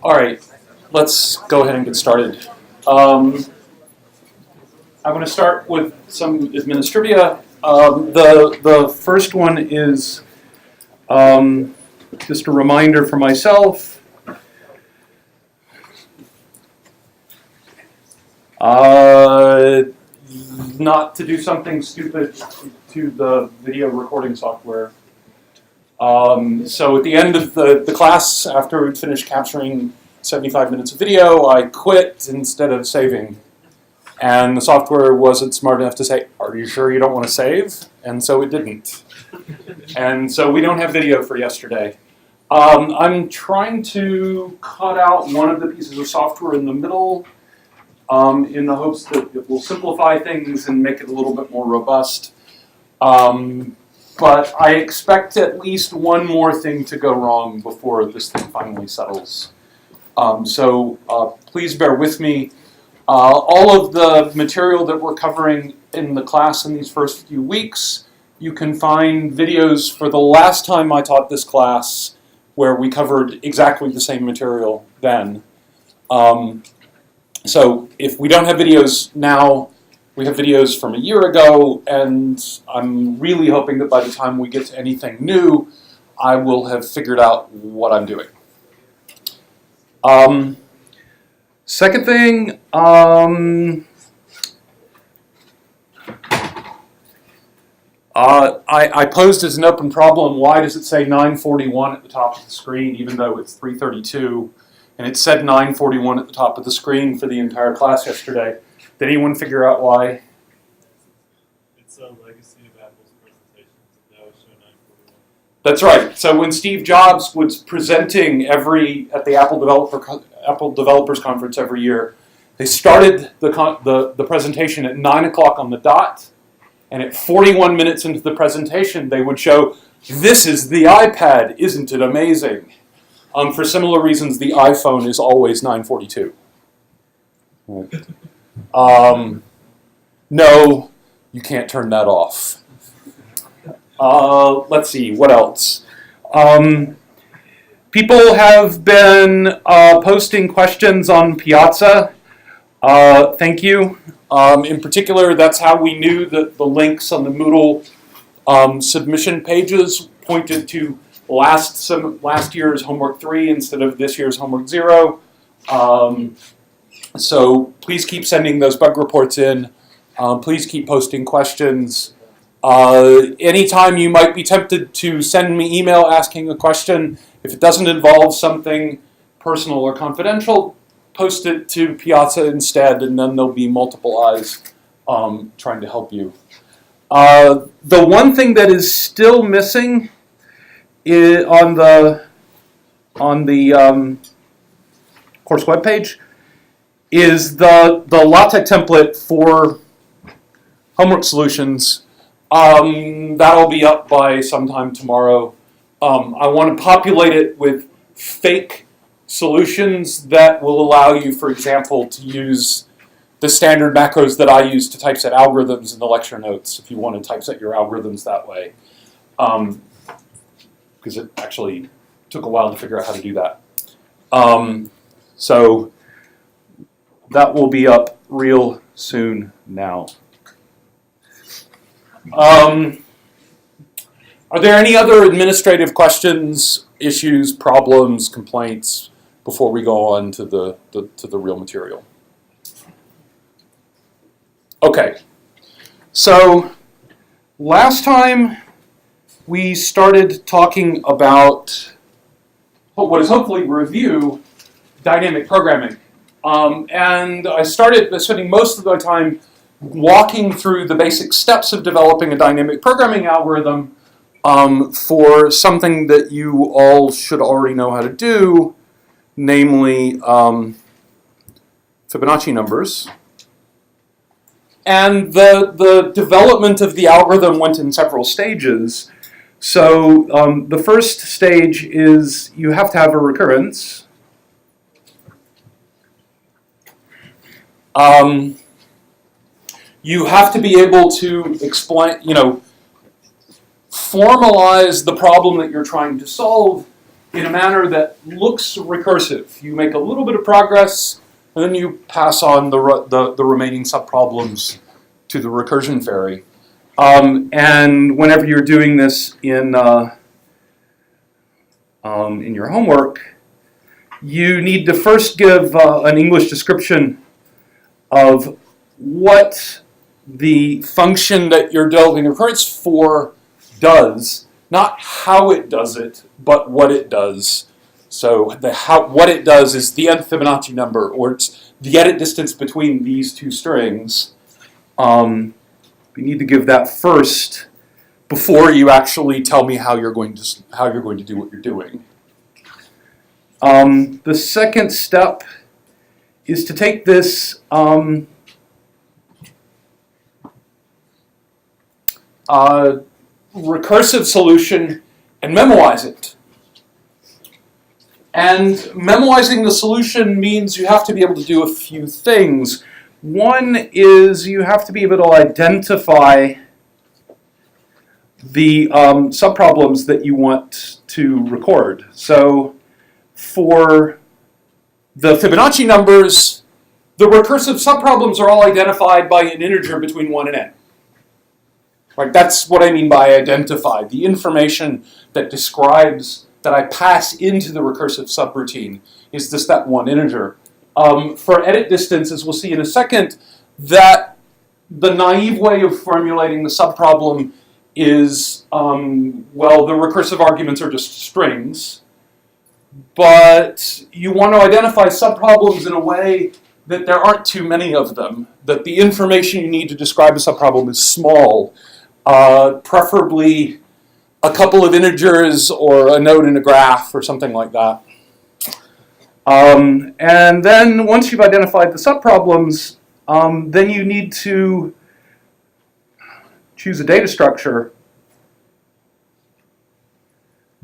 All right, let's go ahead and get started. I'm going to start with some administrivia. The first one is just a reminder for myself. Not to do something stupid to the video recording software. So at the end of the class, after we'd finished capturing 75 minutes of video, I quit instead of saving. And the software wasn't smart enough to say, "Are you sure you don't want to save?" And so it didn't. And so we don't have video for yesterday. I'm trying to cut out one of the pieces of software in the middle in the hopes that it will simplify things and make it a little bit more robust. But I expect at least one more thing to go wrong before this thing finally settles. So please bear with me. All of the material that we're covering in the class in these first few weeks, you can find videos for the last time I taught this class where we covered exactly the same material then. So if we don't have videos now, we have videos from a year ago, and I'm really hoping that by the time we get to anything new, I will have figured out what I'm doing. Second thing, I posed as an open problem, why does it say 941 at the top of the screen even though it's 332? And it said 941 at the top of the screen for the entire class yesterday. Did anyone figure out why? It's a legacy of Apple's presentations, and now it's showing 941. That's right. So when Steve Jobs was presenting at the Apple Developers Conference every year, they started the presentation at 9 o'clock on the dot, and at 41 minutes into the presentation, they would show, "This is the iPad, isn't it amazing?" For similar reasons, the iPhone is always 942. No, you can't turn that off. Let's see, what else? People have been posting questions on Piazza. Thank you. In particular, that's how we knew that the links on the Moodle submission pages pointed to last year's homework 3 instead of this year's homework 0. So please keep sending those bug reports in. Please keep posting questions. Anytime you might be tempted to send me email asking a question, if it doesn't involve something personal or confidential, post it to Piazza instead, and then there'll be multiple eyes trying to help you. The one thing that is still missing on the course webpage is the LaTeX template for homework solutions. That'll be up by sometime tomorrow. I want to populate it with fake solutions that will allow you, for example, to use the standard macros that I use to typeset algorithms in the lecture notes if you want to typeset your algorithms that way. Because it actually took a while to figure out how to do that. So that will be up real soon now. Are there any other administrative questions, issues, problems, complaints before we go on to the real material? Okay, so last time we started talking about what is hopefully review dynamic programming. And I started by spending most of my time walking through the basic steps of developing a dynamic programming algorithm for something that you all should already know how to do, namely Fibonacci numbers. And the development of the algorithm went in several stages. So the first stage is you have to have a recurrence. you have to be able to explain, formalize the problem that you're trying to solve in a manner that looks recursive. You make a little bit of progress, and then you pass on the remaining subproblems to the recursion fairy. And whenever you're doing this in your homework, you need to first give an English description of what the function that you're developing recurrence for does, not how it does it, but what it does. So what it does is the nth Fibonacci number, or it's the edit distance between these two strings. We need to give that first before you actually tell me how you're going to do what you're doing. The second step is to take this recursive solution and memoize it. And memoizing the solution means you have to be able to do a few things. One is you have to be able to identify the subproblems that you want to record. So for the Fibonacci numbers, the recursive subproblems are all identified by an integer between 1 and n. Right, that's what I mean by identify. The information that describes, that I pass into the recursive subroutine is just that one integer. For edit distance, as we'll see in a second, that the naive way of formulating the subproblem is, the recursive arguments are just strings. But you want to identify subproblems in a way that there aren't too many of them, that the information you need to describe a subproblem is small, preferably a couple of integers or a node in a graph or something like that. And then once you've identified the subproblems, then you need to choose a data structure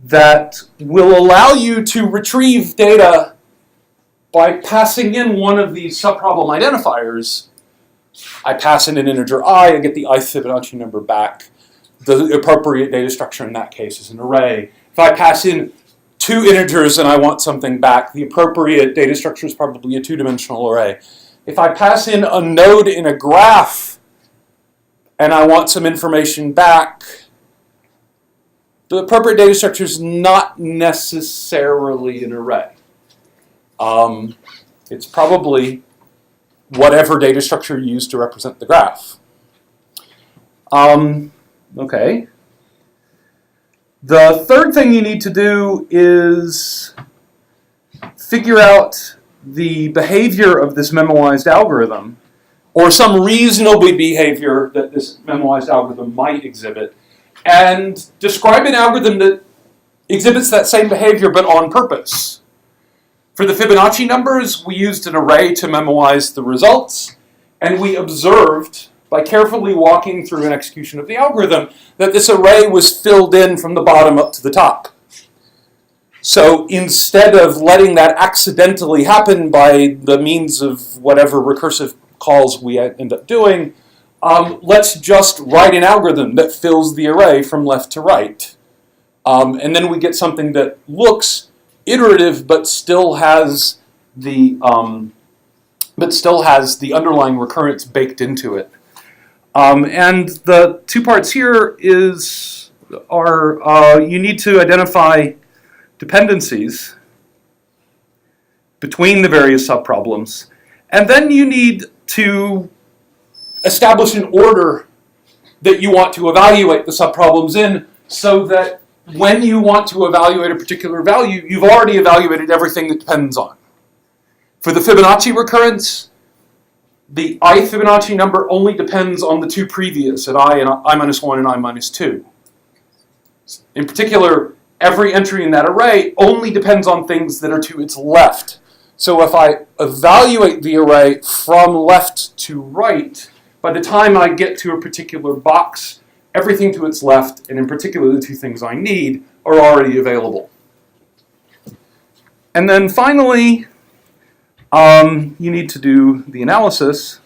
that will allow you to retrieve data by passing in one of these subproblem identifiers. I pass in an integer I get the ith Fibonacci number back. The appropriate data structure in that case is an array. If I pass in two integers and I want something back, the appropriate data structure is probably a two-dimensional array. If I pass in a node in a graph and I want some information back, the appropriate data structure is not necessarily an array. It's probably whatever data structure you use to represent the graph. Okay. The third thing you need to do is figure out the behavior of this memoized algorithm, or some reasonable behavior that this memoized algorithm might exhibit, and describe an algorithm that exhibits that same behavior but on purpose. For the Fibonacci numbers, we used an array to memoize the results, and we observed, by carefully walking through an execution of the algorithm, that this array was filled in from the bottom up to the top. So instead of letting that accidentally happen by the means of whatever recursive calls we end up doing, let's just write an algorithm that fills the array from left to right. And then we get something that looks iterative but still has the underlying recurrence baked into it. And the two parts here are you need to identify dependencies between the various subproblems, and then you need to establish an order that you want to evaluate the subproblems in, so that when you want to evaluate a particular value, you've already evaluated everything that depends on. For the Fibonacci recurrence, the ith Fibonacci number only depends on the two previous, at I minus 1 and I minus 2. In particular, every entry in that array only depends on things that are to its left. So if I evaluate the array from left to right, by the time I get to a particular box, everything to its left, and in particular the two things I need, are already available. And then finally, you need to do the analysis.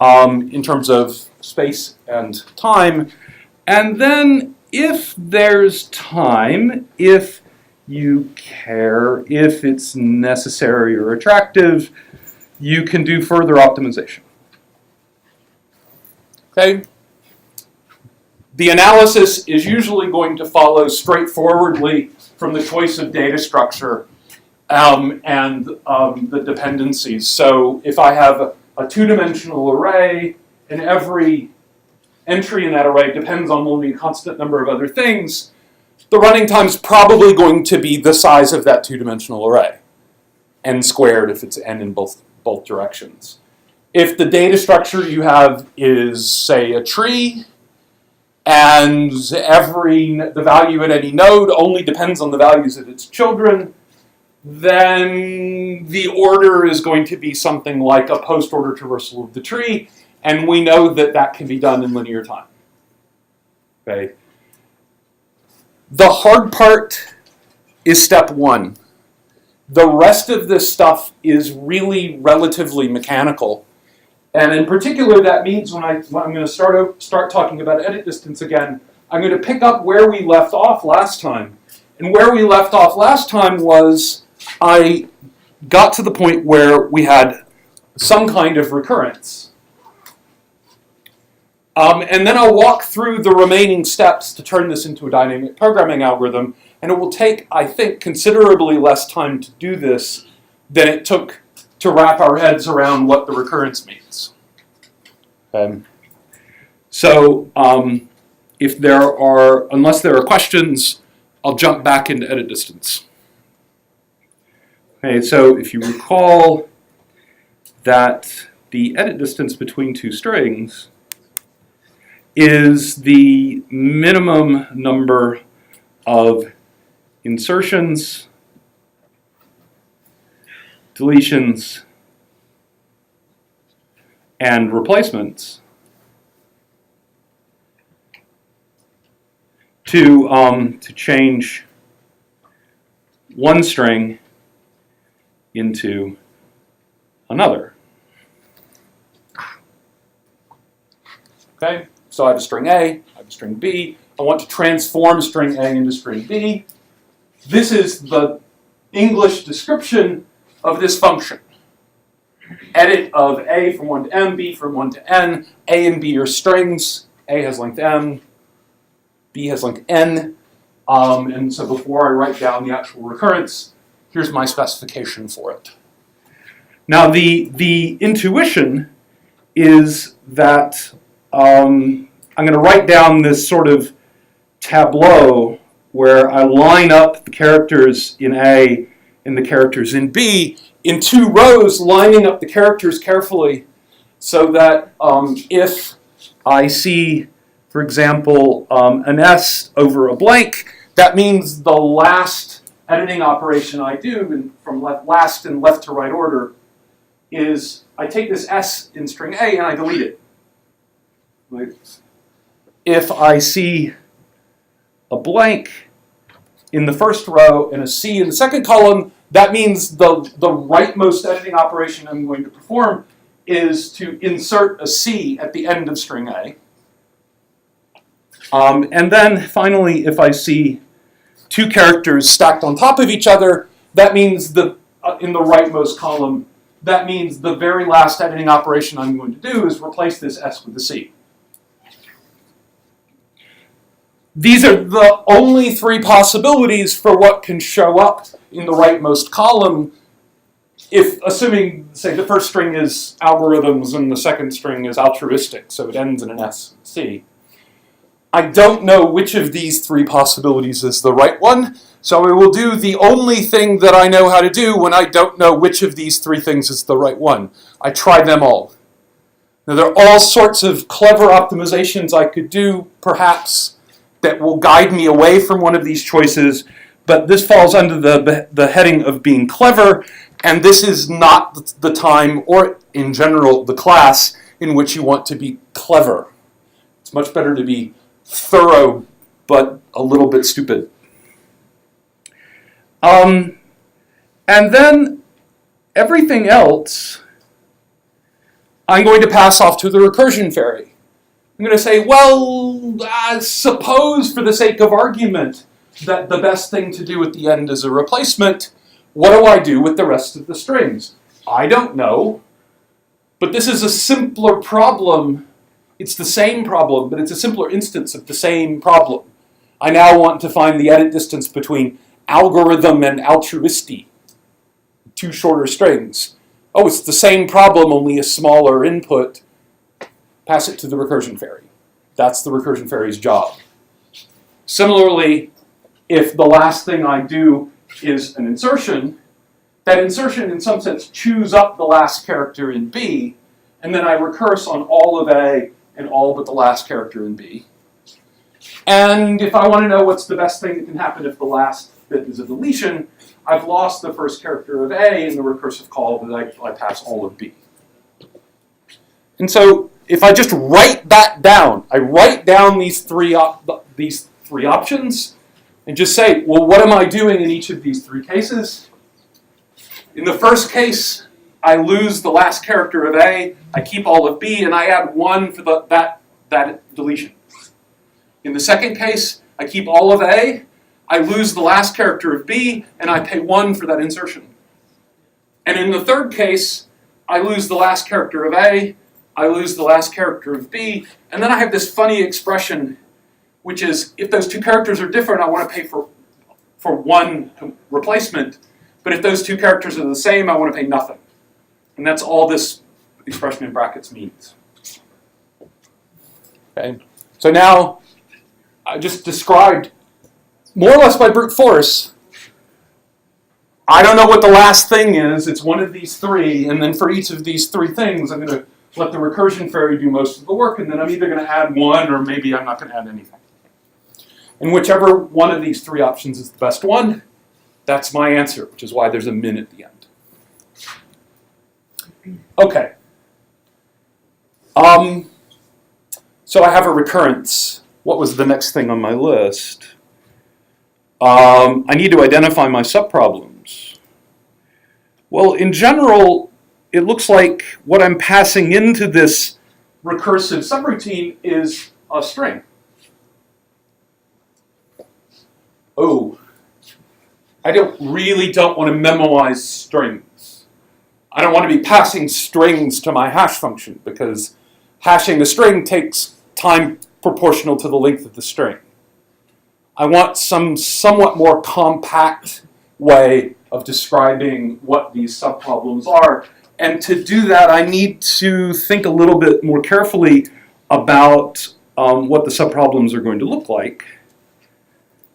in terms of space and time. And then if there's time, if you care, if it's necessary or attractive, you can do further optimization. Okay? The analysis is usually going to follow straightforwardly from the choice of data structure and the dependencies. So if I have a two-dimensional array and every entry in that array depends on only a constant number of other things, the running time is probably going to be the size of that two-dimensional array, n squared if it's n in both directions. If the data structure you have is, say, a tree, and the value at any node only depends on the values of its children, then the order is going to be something like a post-order traversal of the tree, and we know that that can be done in linear time. Okay. The hard part is step one. The rest of this stuff is really relatively mechanical. And in particular, that means when I'm going to start talking about edit distance again, I'm going to pick up where we left off last time. And where we left off last time was I got to the point where we had some kind of recurrence. And then I'll walk through the remaining steps to turn this into a dynamic programming algorithm. And it will take, I think, considerably less time to do this than it took to wrap our heads around what the recurrence means. Unless there are questions, I'll jump back into edit distance. Okay, so if you recall that the edit distance between two strings is the minimum number of insertions, deletions, and replacements to change one string into another. Okay, so I have a string A, I have a string B. I want to transform string A into string B. This is the English description of this function. Edit of A from 1 to M, B from 1 to N. A and B are strings. A has length M, B has length N. And so before I write down the actual recurrence, here's my specification for it. Now the intuition is that I'm going to write down this sort of tableau where I line up the characters in A and the characters in B in two rows, lining up the characters carefully so that if I see, for example, an S over a blank, that means the last editing operation I do from last in left to right order is I take this S in string A and I delete it. Right. If I see a blank in the first row and a C in the second column, that means the rightmost editing operation I'm going to perform is to insert a C at the end of string A. And then finally, if I see two characters stacked on top of each other, that means in the rightmost column, that means the very last editing operation I'm going to do is replace this S with a C. These are the only three possibilities for what can show up in the rightmost column if, assuming, say, the first string is algorithms and the second string is altruistic, so it ends in an S and C. I don't know which of these three possibilities is the right one, so I will do the only thing that I know how to do when I don't know which of these three things is the right one. I try them all. Now, there are all sorts of clever optimizations I could do, perhaps, that will guide me away from one of these choices, but this falls under the heading of being clever, and this is not the time, or in general, the class in which you want to be clever. It's much better to be thorough, but a little bit stupid. And then everything else I'm going to pass off to the recursion fairy. I'm going to say, well, suppose for the sake of argument that the best thing to do at the end is a replacement. What do I do with the rest of the strings? I don't know, but this is a simpler problem. It's the same problem, but it's a simpler instance of the same problem. I now want to find the edit distance between algorithm and altruistic, two shorter strings. Oh, it's the same problem, only a smaller input. Pass it to the recursion fairy. That's the recursion fairy's job. Similarly, if the last thing I do is an insertion, that insertion in some sense chews up the last character in B, and then I recurse on all of A and all but the last character in B. And if I want to know what's the best thing that can happen if the last bit is a deletion, I've lost the first character of A in the recursive call, but I pass all of B. And so if I just write that down, I write down these three options and just say, well, what am I doing in each of these three cases? In the first case, I lose the last character of A, I keep all of B, and I add 1 for that deletion. In the second case, I keep all of A, I lose the last character of B, and I pay 1 for that insertion. And in the third case, I lose the last character of A, I lose the last character of B, and then I have this funny expression, which is, if those two characters are different, I want to pay for 1 replacement, but if those two characters are the same, I want to pay nothing. And that's all this expression in brackets means. Okay, so now I just described, more or less by brute force, I don't know what the last thing is, it's one of these three, and then for each of these three things, I'm going to let the recursion fairy do most of the work, and then I'm either going to add 1, or maybe I'm not going to add anything. And whichever one of these three options is the best one, that's my answer, which is why there's a min at the end. Okay. So I have a recurrence. What was the next thing on my list? I need to identify my subproblems. Well, in general, it looks like what I'm passing into this recursive subroutine is a string. Oh, I really don't want to memorize strings. I don't want to be passing strings to my hash function because hashing a string takes time proportional to the length of the string. I want some somewhat more compact way of describing what these subproblems are. And to do that, I need to think a little bit more carefully about what the subproblems are going to look like.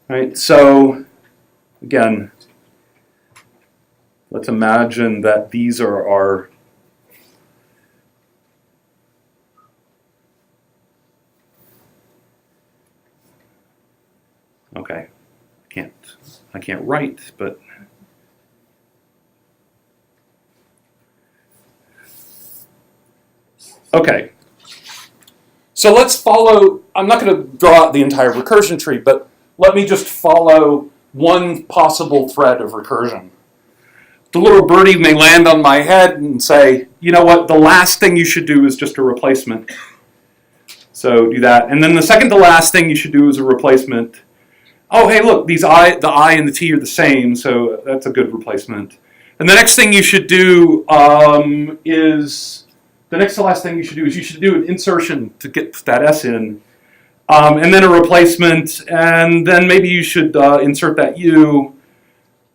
Right? So, again, let's imagine that these are our okay. I can't write, but okay. So let's follow, I'm not going to draw out the entire recursion tree, but let me just follow one possible thread of recursion. The little birdie may land on my head and say, you know what, the last thing you should do is just a replacement. So do that. And then the second to last thing you should do is a replacement. Oh, hey, look, the I and the T are the same, so that's a good replacement. And the next thing you should do is, the next to last thing you should do is you should do an insertion to get that S in. And then a replacement, and then maybe you should insert that U,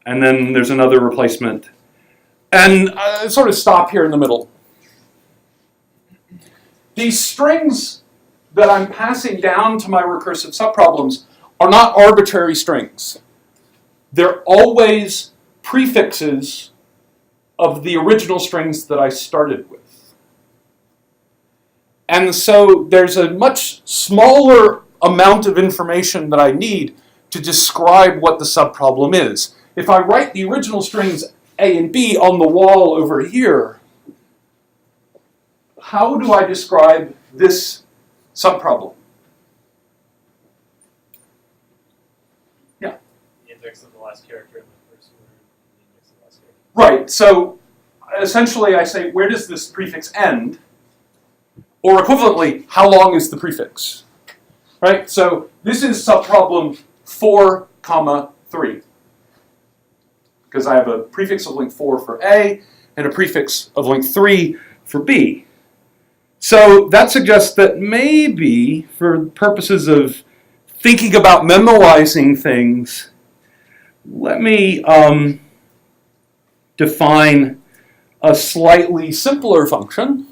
and then there's another replacement. And sort of stop here in the middle. These strings that I'm passing down to my recursive subproblems are not arbitrary strings. They're always prefixes of the original strings that I started with. And so there's a much smaller amount of information that I need to describe what the subproblem is. If I write the original strings A and B on the wall over here, how do I describe this subproblem? Yeah? The index of the last character in the first word, the index of the last character. Right, so essentially I say, where does this prefix end? Or equivalently, how long is the prefix? Right? So this is subproblem 4, comma 3. Because I have a prefix of length 4 for A and a prefix of length 3 for B. So that suggests that maybe, for purposes of thinking about memoizing things, let me define a slightly simpler function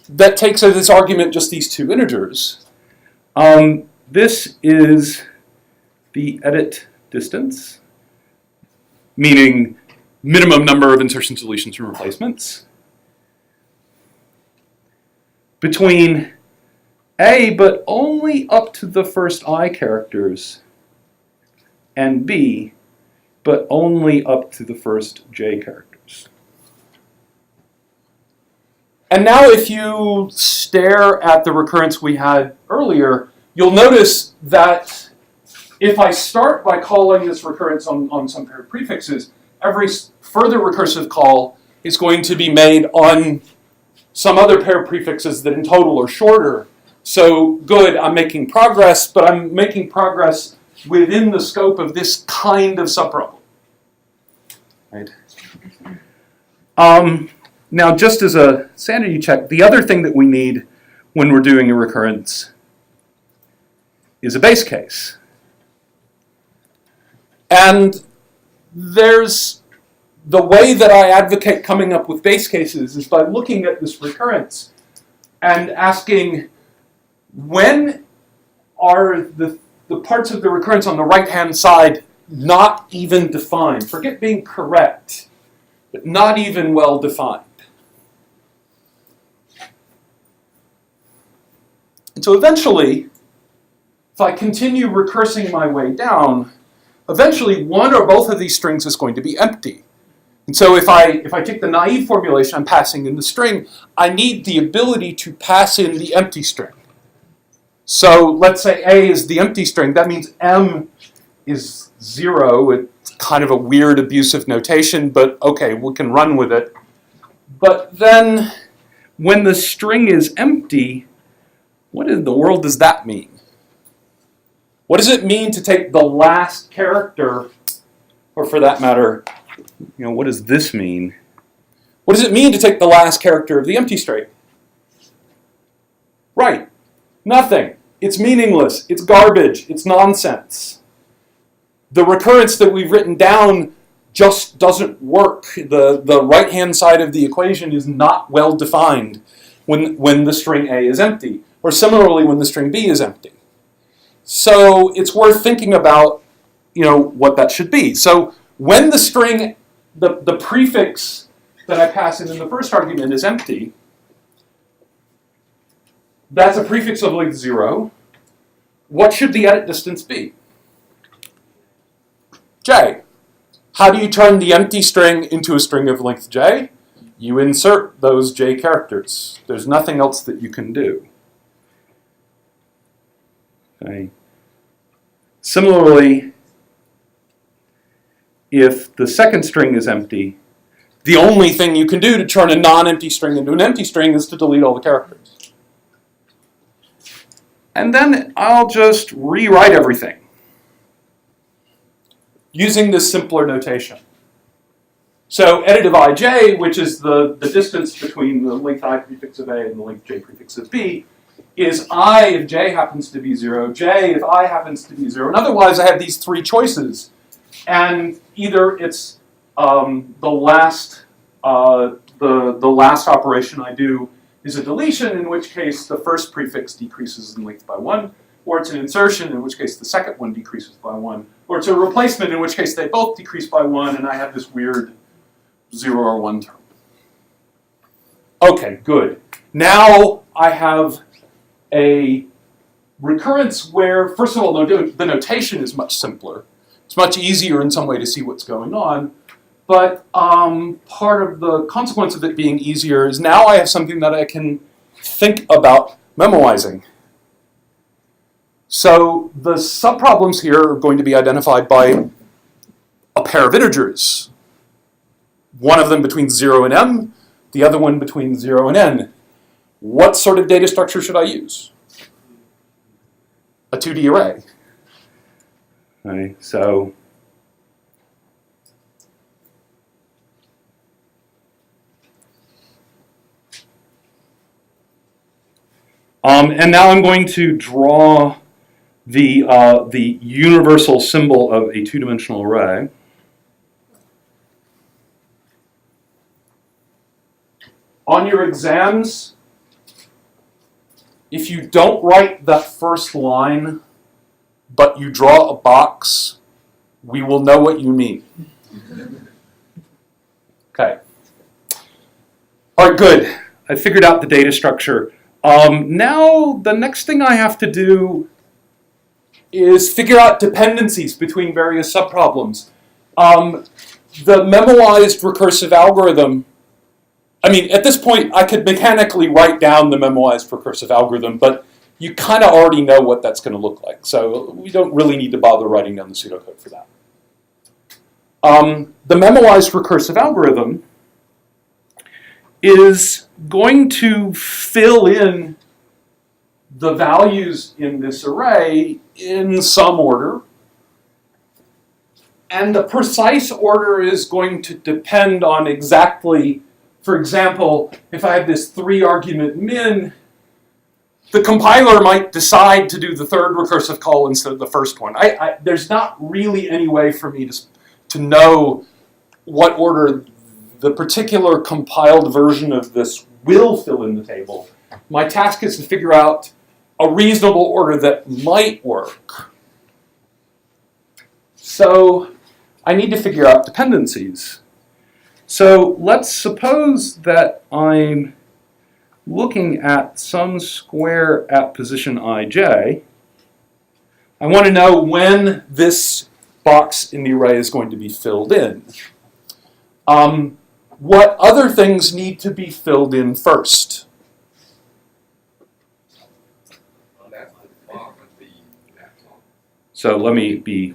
that takes as its argument just these two integers. This is the edit distance, meaning minimum number of insertions, deletions, and replacements, between A, but only up to the first I characters, and B, but only up to the first J characters. And now if you stare at the recurrence we had earlier, you'll notice that if I start by calling this recurrence on some pair of prefixes, every further recursive call is going to be made on some other pair of prefixes that in total are shorter. So good, I'm making progress, but I'm making progress within the scope of this kind of subproblem. Right? Now, just as a sanity check, the other thing that we need when we're doing a recurrence is a base case. And there's the way that I advocate coming up with base cases is by looking at this recurrence and asking, when are the parts of the recurrence on the right-hand side not even defined? Forget being correct, but not even well defined. And so eventually, if I continue recursing my way down, eventually one or both of these strings is going to be empty. And so if I take the naive formulation, I'm passing in the string, I need the ability to pass in the empty string. So let's say A is the empty string. That means M is 0. It's kind of a weird abusive notation, but okay, we can run with it. But then when the string is empty, what in the world does that mean? What does it mean to take the last character, or for that matter, what does this mean? What does it mean to take the last character of the empty string? Right, nothing. It's meaningless. It's garbage. It's nonsense. The recurrence that we've written down just doesn't work. The right-hand side of the equation is not well defined when the string A is empty, or similarly when the string B is empty. So it's worth thinking about, what that should be. So when the string, the prefix that I pass in the first argument is empty, that's a prefix of length 0. What should the edit distance be? J. How do you turn the empty string into a string of length J? You insert those J characters. There's nothing else that you can do. Okay. Similarly, if the second string is empty, the only thing you can do to turn a non-empty string into an empty string is to delete all the characters. And then I'll just rewrite everything using this simpler notation. So edit of ij, which is the distance between the length I prefix of A and the length j prefix of B, is I if j happens to be 0, j if I happens to be 0. And otherwise I have these three choices. And either it's the last operation I do is a deletion, in which case the first prefix decreases in length by 1, or it's an insertion, in which case the second one decreases by 1, or it's a replacement, in which case they both decrease by 1, and I have this weird 0 or 1 term. Okay, good. Now I have a recurrence where, first of all, the notation is much simpler. It's much easier in some way to see what's going on. But part of the consequence of it being easier is now I have something that I can think about memoizing. So the subproblems here are going to be identified by a pair of integers. One of them between 0 and m, the other one between 0 and n. what sort of data structure should I use? A 2D array. Okay, so and now I'm going to draw the universal symbol of a two-dimensional array. On your exams, if you don't write that first line, but you draw a box, we will know what you mean. Okay. All right, good. I figured out the data structure. Now, the next thing I have to do is figure out dependencies between various subproblems. The memoized recursive algorithm, I mean, at this point, I could mechanically write down the memoized recursive algorithm, but you kind of already know what that's going to look like. So we don't really need to bother writing down the pseudocode for that. The memoized recursive algorithm is going to fill in the values in this array in some order. And the precise order is going to depend on exactly, for example, if I have this 3-argument min, the compiler might decide to do the third recursive call instead of the first one. There's not really any way for me to know what order the particular compiled version of this will fill in the table. My task is to figure out a reasonable order that might work. So I need to figure out dependencies. So let's suppose that I'm looking at some square at position ij. I want to know when this box in the array is going to be filled in. What other things need to be filled in first? So let me be,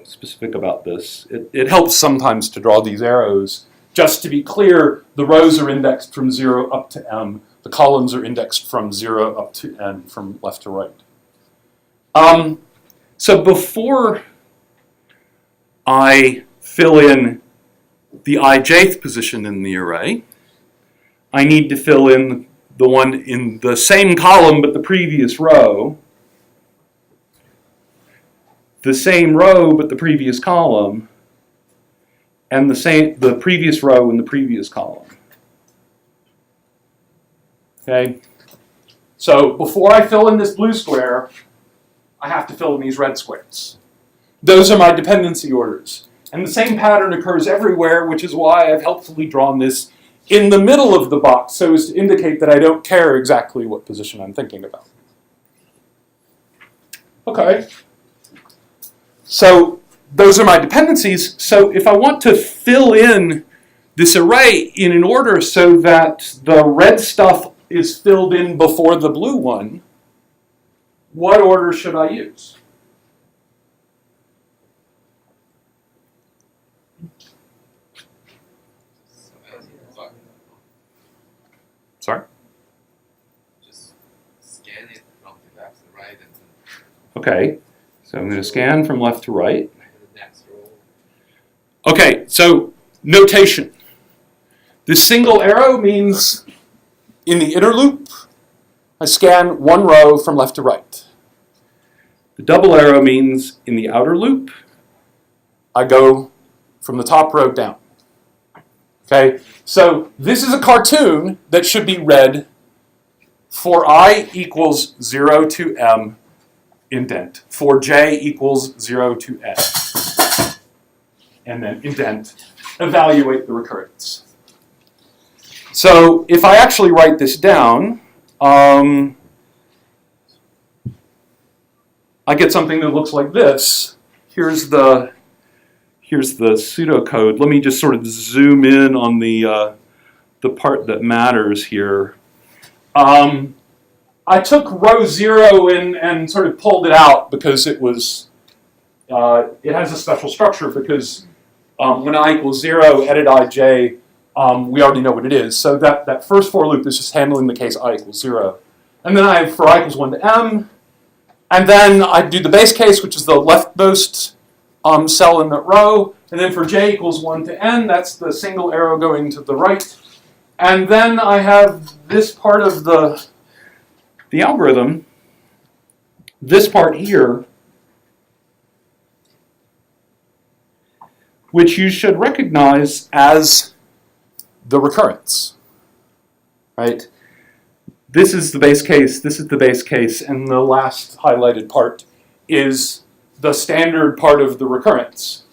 specific about this. It helps sometimes to draw these arrows. Just to be clear, the rows are indexed from 0 up to m. The columns are indexed from 0 up to n, from left to right. So before I fill in the ijth position in the array, I need to fill in the one in the same column but the previous row, the same row but the previous column, and the previous row in the previous column. Okay? So before I fill in this blue square, I have to fill in these red squares. Those are my dependency orders. And the same pattern occurs everywhere, which is why I've helpfully drawn this in the middle of the box so as to indicate that I don't care exactly what position I'm thinking about. Okay. So those are my dependencies. So if I want to fill in this array in an order so that the red stuff is filled in before the blue one, what order should I use? Sorry? Just scan it from the left to right and Okay, so I'm going to scan from left to right. the next row. Okay, so notation. This single arrow means in the inner loop, I scan one row from left to right. The double arrow means in the outer loop, I go from the top row down. Okay, so this is a cartoon that should be read for I equals 0 to m indent, for j equals 0 to n, and then indent, evaluate the recurrence. So if I actually write this down, I get something that looks like this. Here's the pseudocode. Let me just sort of zoom in on the part that matters here. I took row 0 and sort of pulled it out because it was it has a special structure because when I equals 0, edit ij, we already know what it is. So that first for loop is just handling the case I equals 0. And then I have for I equals 1 to m. And then I do the base case, which is the leftmost cell in that row. And then for j equals 1 to n, that's the single arrow going to the right. And then I have this part of the algorithm, this part here, which you should recognize as the recurrence, right? This is the base case, this is the base case, and the last highlighted part is the standard part of the recurrence.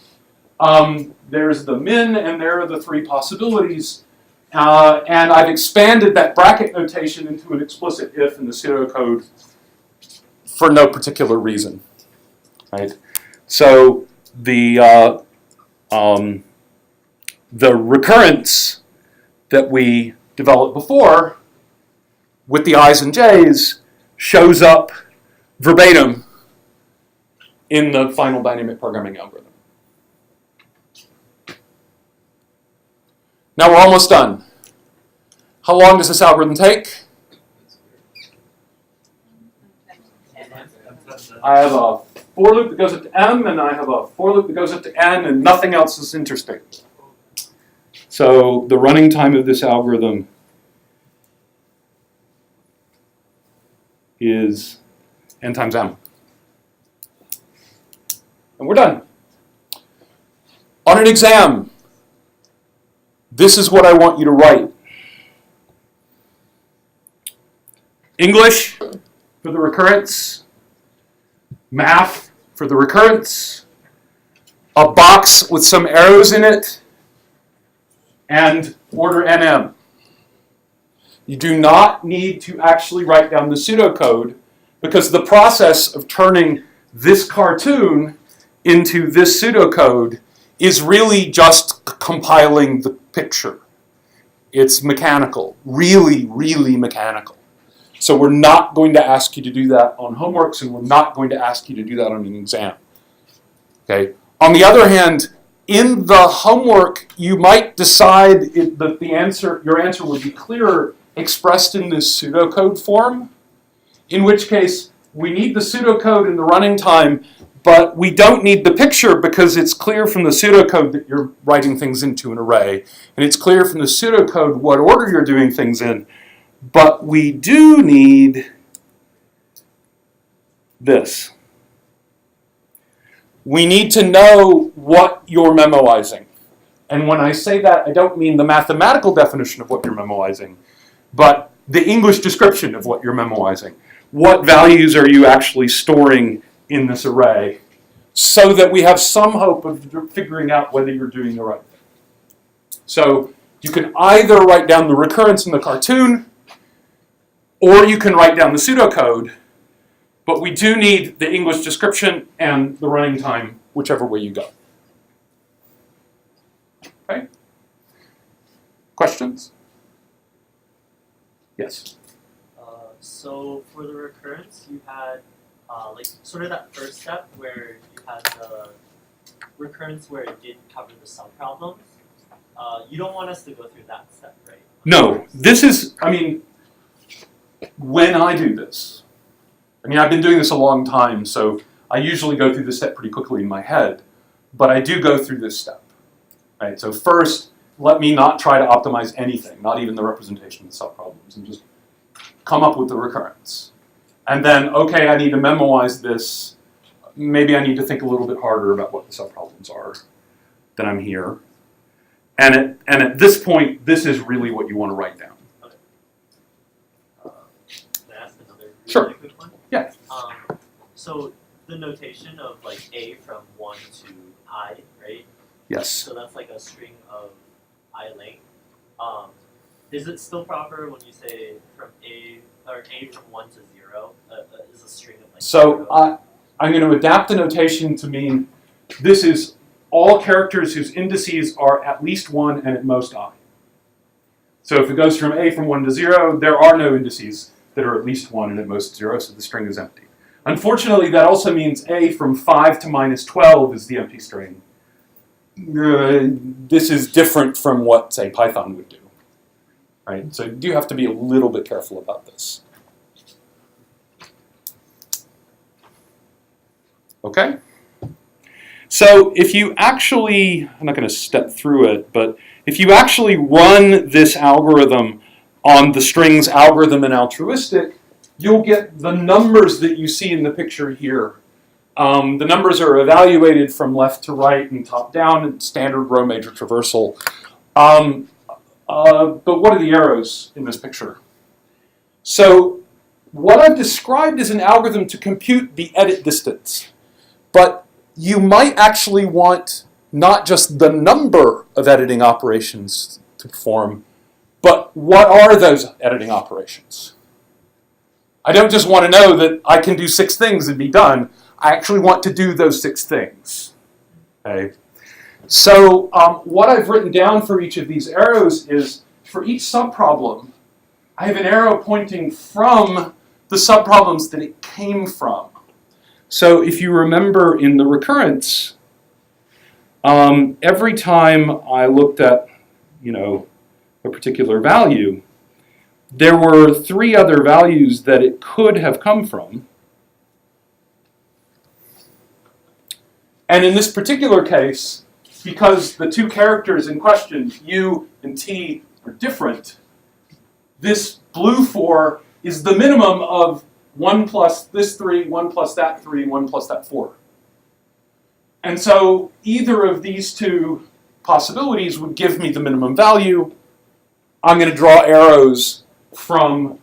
There's the min, and there are the three possibilities. And I've expanded that bracket notation into an explicit if in the pseudocode for no particular reason, right? So the recurrence that we developed before with the i's and j's shows up verbatim in the final dynamic programming algorithm. Now we're almost done. How long does this algorithm take? I have a for loop that goes up to m, and I have a for loop that goes up to n, and nothing else is interesting. So the running time of this algorithm is n times m. And we're done. On an exam, this is what I want you to write. English for the recurrence, math for the recurrence, a box with some arrows in it, and order nm. You do not need to actually write down the pseudocode because the process of turning this cartoon into this pseudocode is really just compiling the picture. It's mechanical, really, really mechanical. So we're not going to ask you to do that on homeworks, and we're not going to ask you to do that on an exam. Okay. On the other hand, in the homework, you might decide that your answer would be clearer expressed in this pseudocode form, in which case we need the pseudocode in the running time, but we don't need the picture because it's clear from the pseudocode that you're writing things into an array, and it's clear from the pseudocode what order you're doing things in. But we do need this. We need to know what you're memoizing. And when I say that, I don't mean the mathematical definition of what you're memoizing, but the English description of what you're memoizing. What values are you actually storing in this array so that we have some hope of figuring out whether you're doing the right thing. So you can either write down the recurrence in the cartoon, or you can write down the pseudocode, but we do need the English description and the running time, whichever way you go. Okay? Questions? Yes? So for the recurrence, you had like sort of that first step where you had the recurrence where it did cover the subproblems. You don't want us to go through that step, right? No. This is, when I do this, I've been doing this a long time, so I usually go through this step pretty quickly in my head, but I do go through this step. Right? So first, let me not try to optimize anything, not even the representation of the subproblems, and just come up with the recurrence. And then, okay, I need to memorize this. Maybe I need to think a little bit harder about what the subproblems are. Then I'm here. And at this point, this is really what you want to write down. Okay. Can I ask another Sure. really quick one? Yeah. So the notation of like A from 1 to I, right? Yes. So that's like a string of I length. Is it still proper when you say from A from 1 to 0 is a string of like So 0? I'm going to adapt the notation to mean this is all characters whose indices are at least 1 and at most I. So if it goes from A from 1 to 0, there are no indices that are at least 1 and at most 0, so the string is empty. Unfortunately, that also means A from 5 to minus 12 is the empty string. this is different from what, say, Python would do. Right? So you do have to be a little bit careful about this. Okay? So if you actually, I'm not going to step through it, but if you actually run this algorithm on the strings algorithm and altruistic, you'll get the numbers that you see in the picture here. The numbers are evaluated from left to right and top down in standard row major traversal. But what are the arrows in this picture? So what I've described is an algorithm to compute the edit distance. But you might actually want not just the number of editing operations to perform, but what are those editing operations? I don't just want to know that I can do 6 things and be done. I actually want to do those 6 things. Okay. So what I've written down for each of these arrows is, for each subproblem, I have an arrow pointing from the subproblems that it came from. So if you remember in the recurrence, every time I looked at, a particular value, there were 3 other values that it could have come from. And in this particular case, because the 2 characters in question, U and T, are different, this blue 4 is the minimum of 1 plus this 3, 1 plus that 3, 1 plus that 4. And so either of these 2 possibilities would give me the minimum value. I'm going to draw arrows from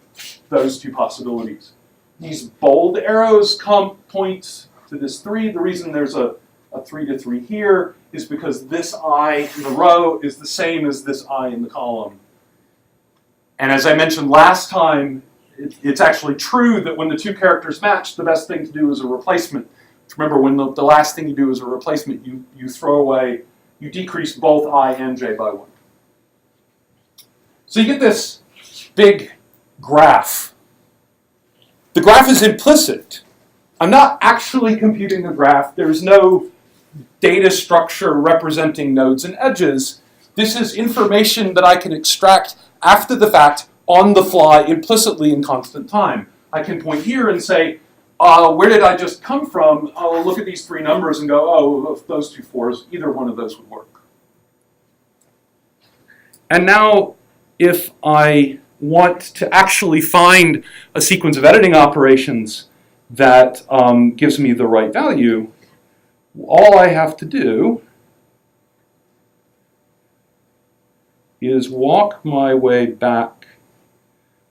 those 2 possibilities. These bold arrows point to this 3. The reason there's a 3 to 3 here is because this I in the row is the same as this I in the column. And as I mentioned last time, it's actually true that when the 2 characters match, the best thing to do is a replacement. Remember, when the last thing you do is a replacement, you throw away, you decrease both I and j by 1. So you get this big graph. The graph is implicit. I'm not actually computing a graph. There's no data structure representing nodes and edges. This is information that I can extract after the fact, on the fly, implicitly in constant time. I can point here and say, where did I just come from? I'll look at these 3 numbers and go, oh, of those 2 4s, either one of those would work. And now, if I want to actually find a sequence of editing operations that gives me the right value, all I have to do is walk my way back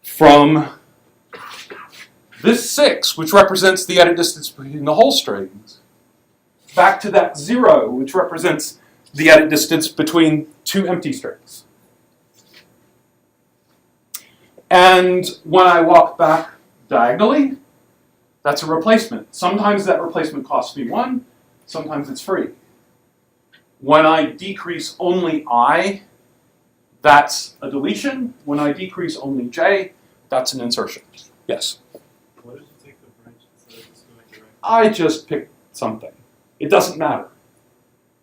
from this 6, which represents the edit distance between the whole strings, back to that 0, which represents the edit distance between 2 empty strings. And when I walk back diagonally, that's a replacement. Sometimes that replacement costs me 1, sometimes it's free. When I decrease only I, that's a deletion. When I decrease only j, that's an insertion. Yes? Why did you take the branch instead of just going directly? I just picked something. It doesn't matter.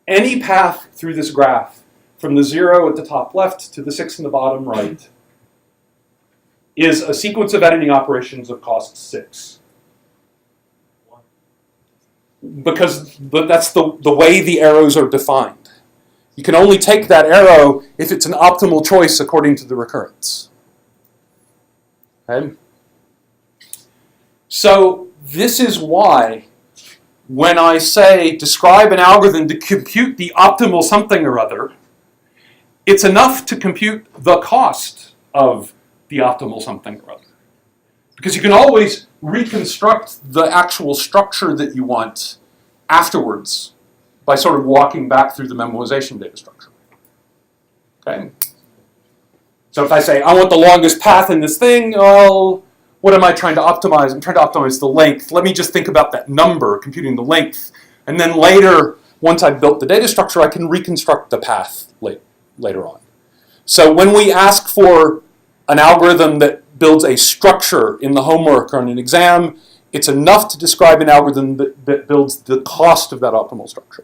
Any path through this graph, from the 0 at the top left to the 6 in the bottom right, is a sequence of editing operations of cost 6. Why? But that's the way the arrows are defined. You can only take that arrow if it's an optimal choice according to the recurrence. Okay? So this is why when I say describe an algorithm to compute the optimal something or other, it's enough to compute the cost of the optimal something or other. Because you can always reconstruct the actual structure that you want afterwards by sort of walking back through the memoization data structure. Okay? So if I say, I want the longest path in this thing, well, what am I trying to optimize? I'm trying to optimize the length. Let me just think about that number, computing the length. And then later, once I've built the data structure, I can reconstruct the path later on. So when we ask for an algorithm that builds a structure in the homework or in an exam, it's enough to describe an algorithm that builds the cost of that optimal structure.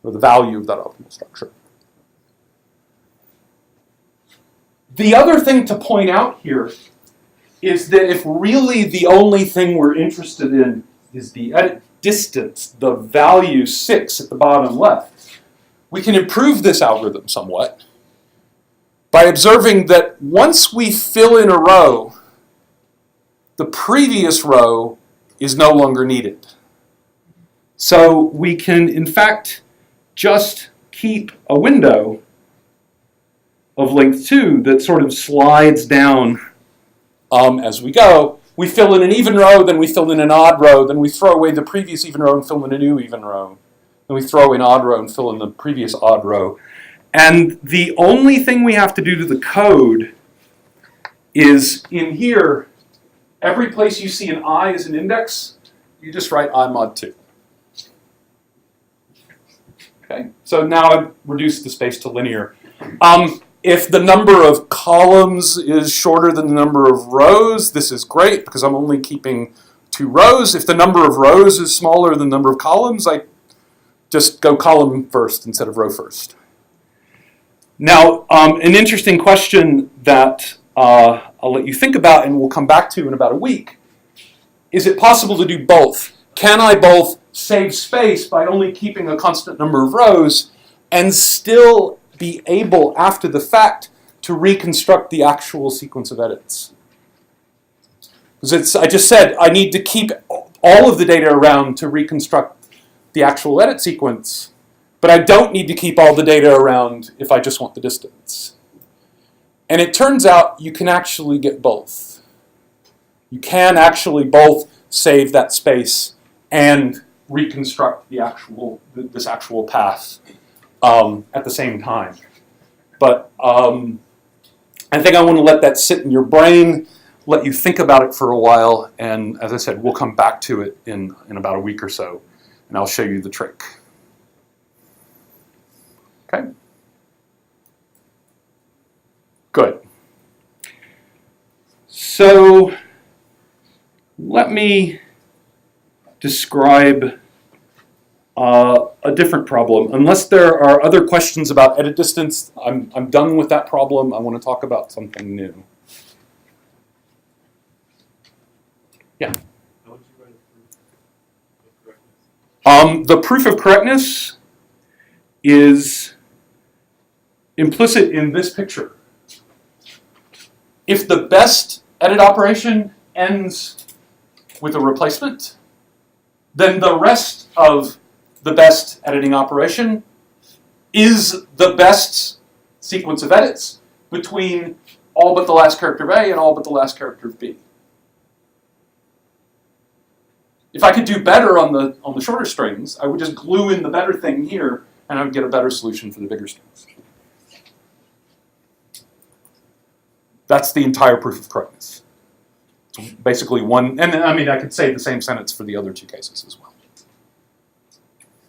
or the value of that optimal structure. The other thing to point out here is that if really the only thing we're interested in is the edit distance, the value 6 at the bottom left, we can improve this algorithm somewhat by observing that once we fill in a row, the previous row is no longer needed. So we can, in fact, just keep a window of length 2 that sort of slides down as we go. We fill in an even row, then we fill in an odd row, then we throw away the previous even row and fill in a new even row. Then we throw in odd row and fill in the previous odd row. And the only thing we have to do to the code is in here, every place you see an I as an index, you just write I mod 2. Okay, so now I've reduced the space to linear. If the number of columns is shorter than the number of rows, this is great because I'm only keeping 2 rows. If the number of rows is smaller than the number of columns, I just go column first instead of row first. Now, an interesting question that I'll let you think about and we'll come back to in about a week. Is it possible to do both? Can I both save space by only keeping a constant number of rows and still be able, after the fact, to reconstruct the actual sequence of edits? Because I just said I need to keep all of the data around to reconstruct the actual edit sequence, but I don't need to keep all the data around if I just want the distance. And it turns out you can actually get both. You can actually both save that space and reconstruct this actual path at the same time. But I think I want to let that sit in your brain, let you think about it for a while, and as I said, we'll come back to it in about a week or so, and I'll show you the trick. Okay? Good. So let me describe a different problem. Unless there are other questions about edit distance, I'm done with that problem. I want to talk about something new. Yeah? How would you write a proof of correctness? The proof of correctness is implicit in this picture. If the best edit operation ends with a replacement, then the rest of the best editing operation is the best sequence of edits between all but the last character of A and all but the last character of B. If I could do better on the shorter strings, I would just glue in the better thing here and I would get a better solution for the bigger strings. That's the entire proof of correctness. It's basically one, and I mean I could say the same sentence for the other 2 cases as well.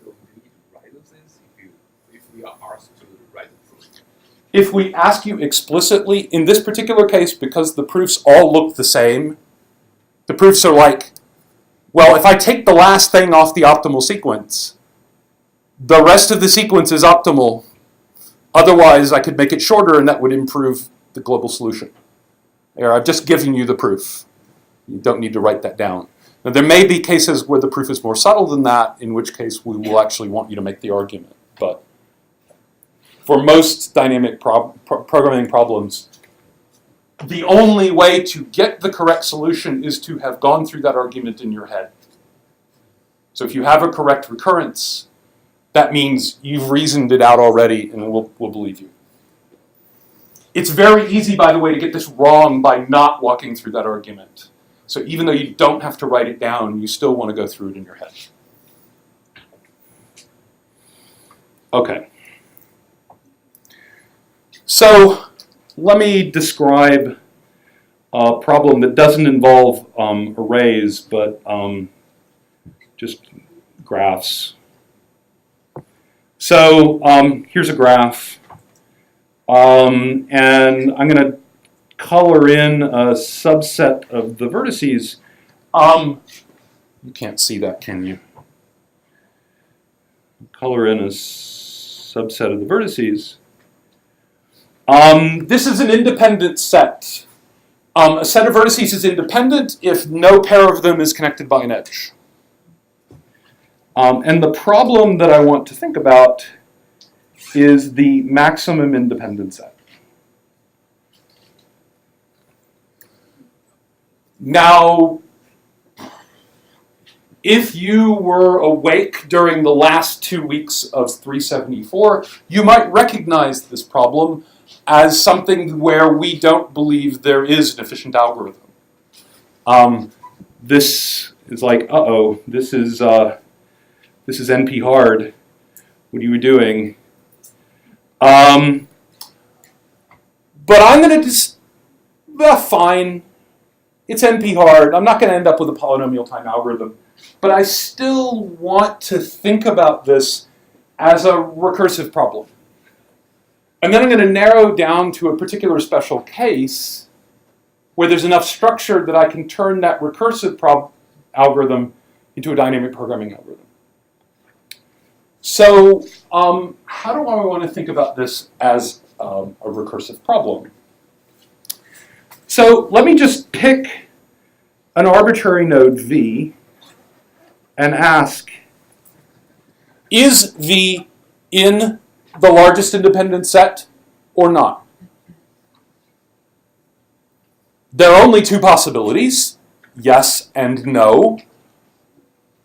So we need to write those things if we are asked to write the proof. If we ask you explicitly, in this particular case, because the proofs all look the same, the proofs are like, well, if I take the last thing off the optimal sequence, the rest of the sequence is optimal. Otherwise, I could make it shorter and that would improve the global solution. There, I've just given you the proof. You don't need to write that down. Now, there may be cases where the proof is more subtle than that, in which case we will actually want you to make the argument. But for most dynamic programming problems, the only way to get the correct solution is to have gone through that argument in your head. So if you have a correct recurrence, that means you've reasoned it out already and we'll believe you. It's very easy, by the way, to get this wrong by not walking through that argument. So even though you don't have to write it down, you still want to go through it in your head. Okay. So let me describe a problem that doesn't involve arrays, but just graphs. So here's a graph. And I'm going to color in a subset of the vertices. You can't see that, can you? color in a subset of the vertices. This is an independent set. A set of vertices is independent if no pair of them is connected by an edge. And the problem that I want to think about is the maximum independent set. Now, if you were awake during the last 2 weeks of 374, you might recognize this problem as something where we don't believe there is an efficient algorithm. This is like, uh-oh, this is NP hard. What are you doing? But I'm going to just, fine. It's NP hard. I'm not going to end up with a polynomial time algorithm. But I still want to think about this as a recursive problem. And then I'm going to narrow down to a particular special case where there's enough structure that I can turn that recursive algorithm into a dynamic programming algorithm. So how do I want to think about this as a recursive problem? So let me just pick an arbitrary node V and ask, is V in the largest independent set or not? There are only two possibilities, yes and no.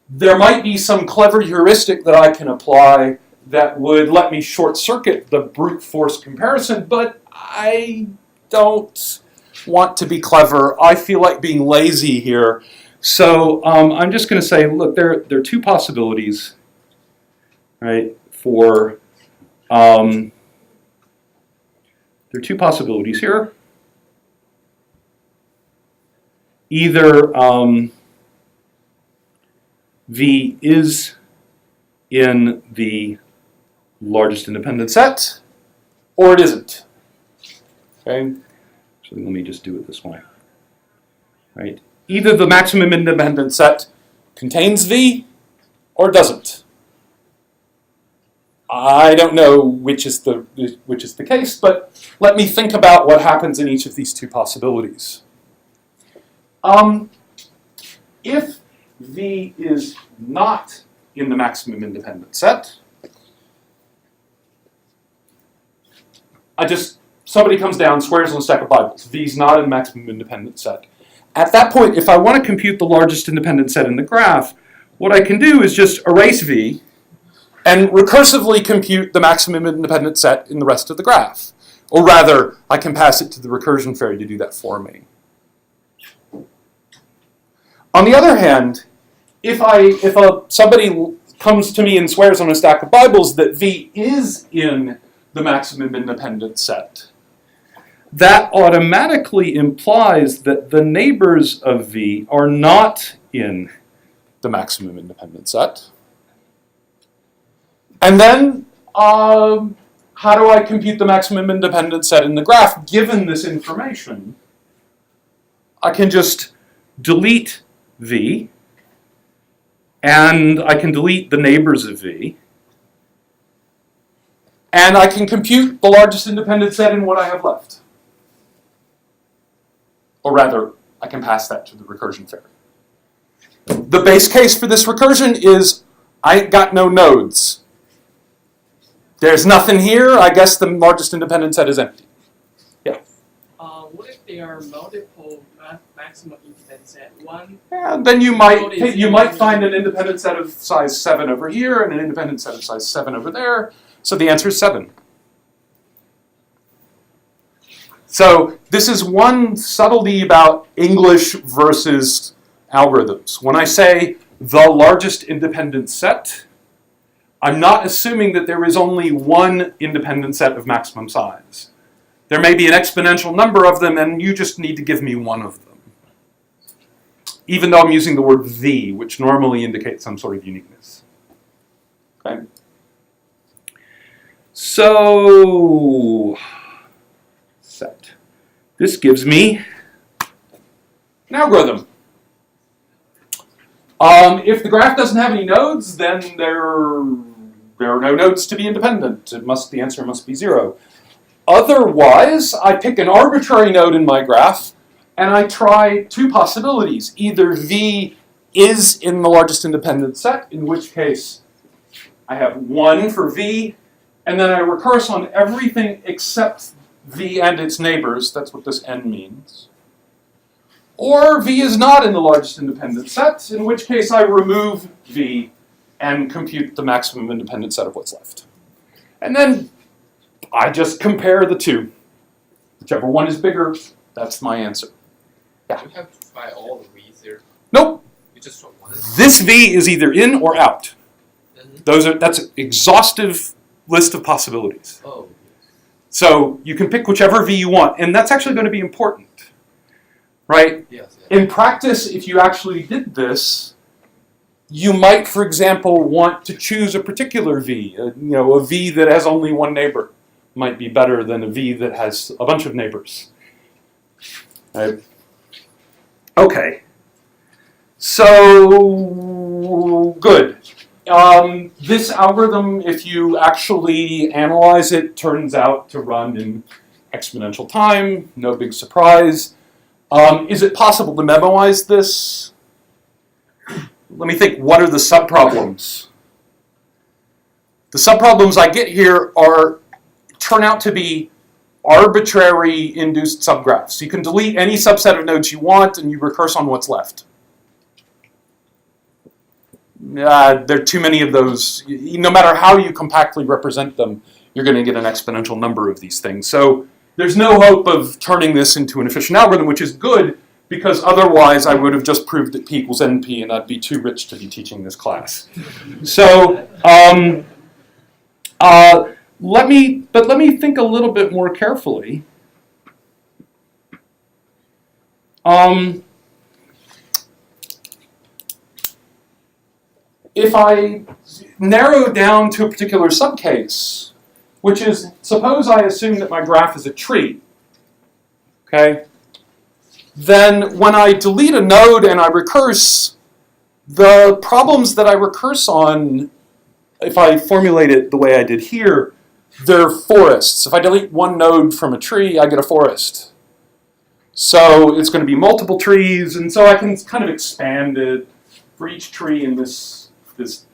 There might be some clever heuristic that I can apply that would let me short circuit the brute force comparison, but I don't want to be clever. I feel like being lazy here. So I'm just going to say, look, there are two possibilities, right? There are two possibilities here. Either V is in the largest independent set, or it isn't. Okay, so let me just do it this way. Right? Either the maximum independent set contains V, or doesn't. I don't know which is the case, but let me think about what happens in each of these two possibilities. If V is not in the maximum independent set, somebody comes down, swears on a stack of Bibles. V is not in the maximum independent set. At that point, if I want to compute the largest independent set in the graph, what I can do is just erase V and recursively compute the maximum independent set in the rest of the graph. Or rather, I can pass it to the recursion fairy to do that for me. On the other hand, if somebody comes to me and swears on a stack of Bibles that V is in the maximum independent set, that automatically implies that the neighbors of V are not in the maximum independent set. And then, how do I compute the maximum independent set in the graph given this information? I can just delete V, and I can delete the neighbors of V, and I can compute the largest independent set in what I have left. Or rather, I can pass that to the recursion fairy. The base case for this recursion is I ain't got no nodes. There's nothing here. I guess the largest independent set is empty. Yeah. What if there are multiple maximum independent set? Then you might find an independent set of size 7 over here and an independent set of size 7 over there. So the answer is 7. So this is one subtlety about English versus algorithms. When I say the largest independent set, I'm not assuming that there is only one independent set of maximum size. There may be an exponential number of them, and you just need to give me one of them. Even though I'm using the word the, which normally indicates some sort of uniqueness. Okay? So, set. This gives me an algorithm. If the graph doesn't have any nodes, then there there are no nodes to be independent. The answer must be 0. Otherwise, I pick an arbitrary node in my graph, and I try two possibilities. Either V is in the largest independent set, in which case I have 1 for V, and then I recurse on everything except V and its neighbors. That's what this N means. Or V is not in the largest independent set, in which case I remove V and compute the maximum independent set of what's left. And then I just compare the two. Whichever one is bigger, that's my answer. Yeah. You have to try all the V's there. Nope. You just try one. This V is either in or out. That's an exhaustive list of possibilities. Oh. So you can pick whichever V you want, and that's actually going to be important, right? Yes. In practice, if you actually did this, you might, for example, want to choose a particular V. A V that has only one neighbor might be better than a V that has a bunch of neighbors. Right? Okay. So, good. This algorithm, if you actually analyze it, turns out to run in exponential time. No big surprise. Is it possible to memoize this? Let me think, what are the subproblems? The subproblems I get here turn out to be arbitrary induced subgraphs. You can delete any subset of nodes you want, and you recurse on what's left. There are too many of those. No matter how you compactly represent them, you're going to get an exponential number of these things. So there's no hope of turning this into an efficient algorithm, which is good, because otherwise I would have just proved that P equals NP, and I'd be too rich to be teaching this class. So let me think a little bit more carefully. If I narrow down to a particular subcase, which is, suppose I assume that my graph is a tree, okay? Then when I delete a node and I recurse, the problems that I recurse on, if I formulate it the way I did here, they're forests. If I delete one node from a tree, I get a forest. So it's going to be multiple trees, and so I can kind of expand it for each tree in this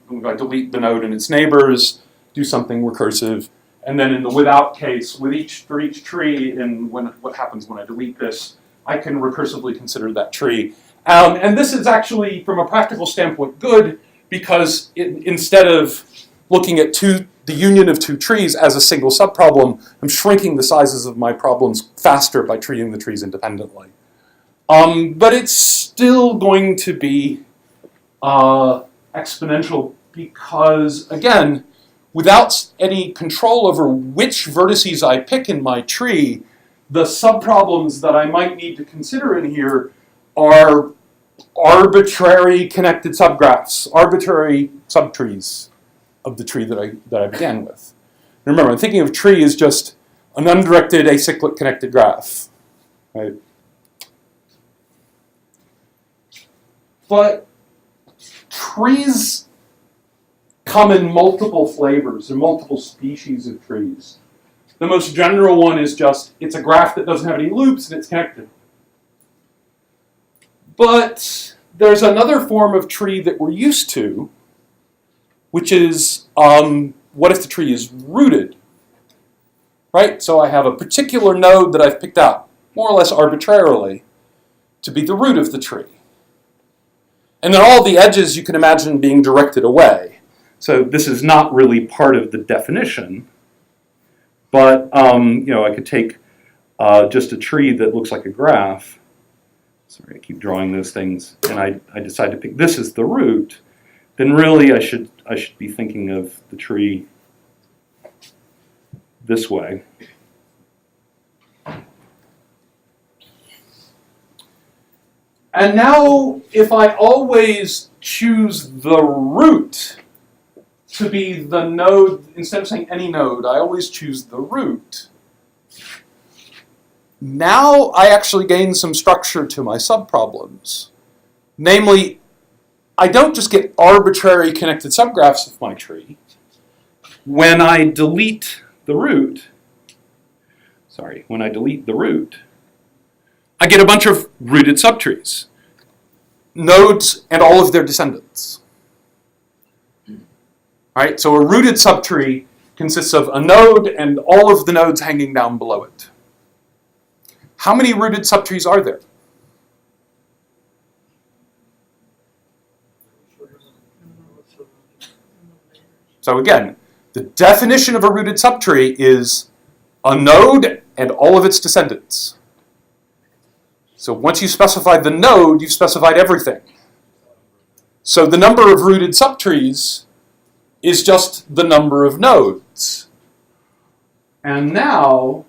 I'm going to delete the node and its neighbors, do something recursive, and then in the without case, for each tree, and what happens when I delete this, I can recursively consider that tree. And this is actually, from a practical standpoint, good, because instead of looking at the union of two trees as a single subproblem, I'm shrinking the sizes of my problems faster by treating the trees independently. But it's still going to be exponential because, again, without any control over which vertices I pick in my tree, the subproblems that I might need to consider in here are arbitrary connected subgraphs, arbitrary subtrees of the tree that I began with. And remember, I'm thinking of tree as just an undirected acyclic connected graph, right? But trees come in multiple flavors and multiple species of trees. The most general one is just, it's a graph that doesn't have any loops and it's connected. But there's another form of tree that we're used to, which is, what if the tree is rooted? Right? So I have a particular node that I've picked out, more or less arbitrarily, to be the root of the tree. And then all the edges you can imagine being directed away. So this is not really part of the definition, but I could take just a tree that looks like a graph. Sorry, I keep drawing those things, and I decide to pick this as the root. Then really I should be thinking of the tree this way. And now, if I always choose the root to be the node, instead of saying any node, I always choose the root. Now I actually gain some structure to my subproblems. Namely, I don't just get arbitrary connected subgraphs of my tree, when I delete the root, I get a bunch of rooted subtrees, nodes and all of their descendants. Right? So a rooted subtree consists of a node and all of the nodes hanging down below it. How many rooted subtrees are there? So again, the definition of a rooted subtree is a node and all of its descendants. So once you specify the node, you've specified everything. So the number of rooted subtrees is just the number of nodes. And now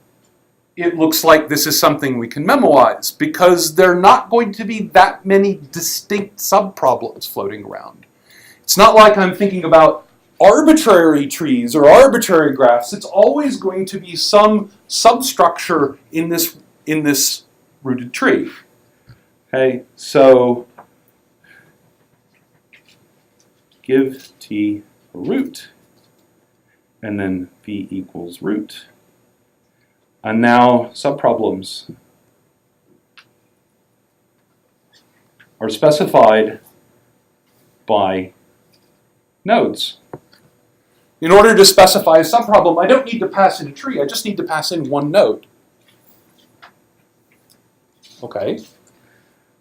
it looks like this is something we can memorize because there are not going to be that many distinct subproblems floating around. It's not like I'm thinking about arbitrary trees or arbitrary graphs. It's always going to be some substructure in this rooted tree. Okay, so give t a root, and then v equals root. And now subproblems are specified by nodes. In order to specify a subproblem, I don't need to pass in a tree, I just need to pass in one node. Okay,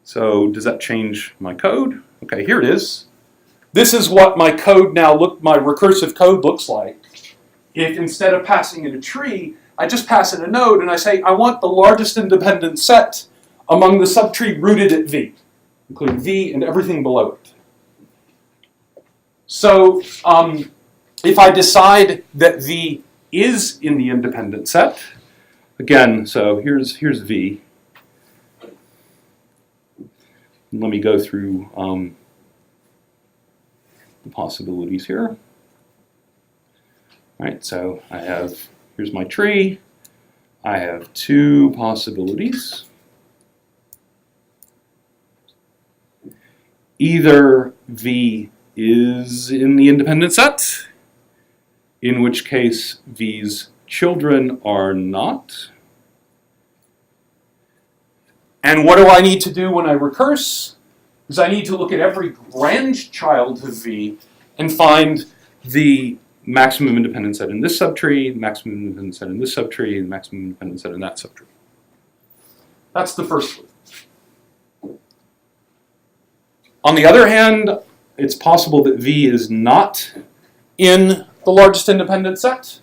so does that change my code? Okay, here it is. This is what my code now my recursive code looks like. If instead of passing in a tree, I just pass in a node and I say, I want the largest independent set among the subtree rooted at V, including V and everything below it. So if I decide that V is in the independent set, again, so here's V. Let me go through the possibilities here. All right, so here's my tree. I have two possibilities. Either V is in the independent set, in which case V's children are not. And what do I need to do when I recurse? Is I need to look at every grandchild of V and find the maximum independent set in this subtree, the maximum independent set in this subtree, and the maximum independent set in that subtree. That's the first loop. On the other hand, it's possible that V is not in the largest independent set.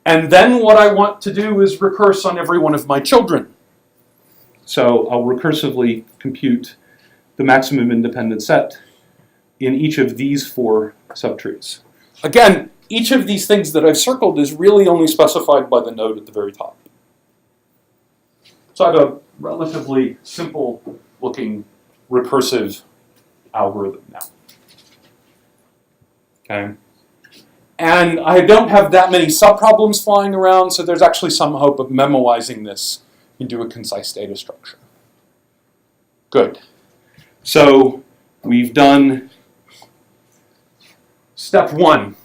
And then what I want to do is recurse on every one of my children. So I'll recursively compute the maximum independent set in each of these four subtrees. Again, each of these things that I've circled is really only specified by the node at the very top. So I have a relatively simple looking recursive algorithm now. Okay. And I don't have that many subproblems flying around, so there's actually some hope of memoizing this into a concise data structure. Good. So we've done step one,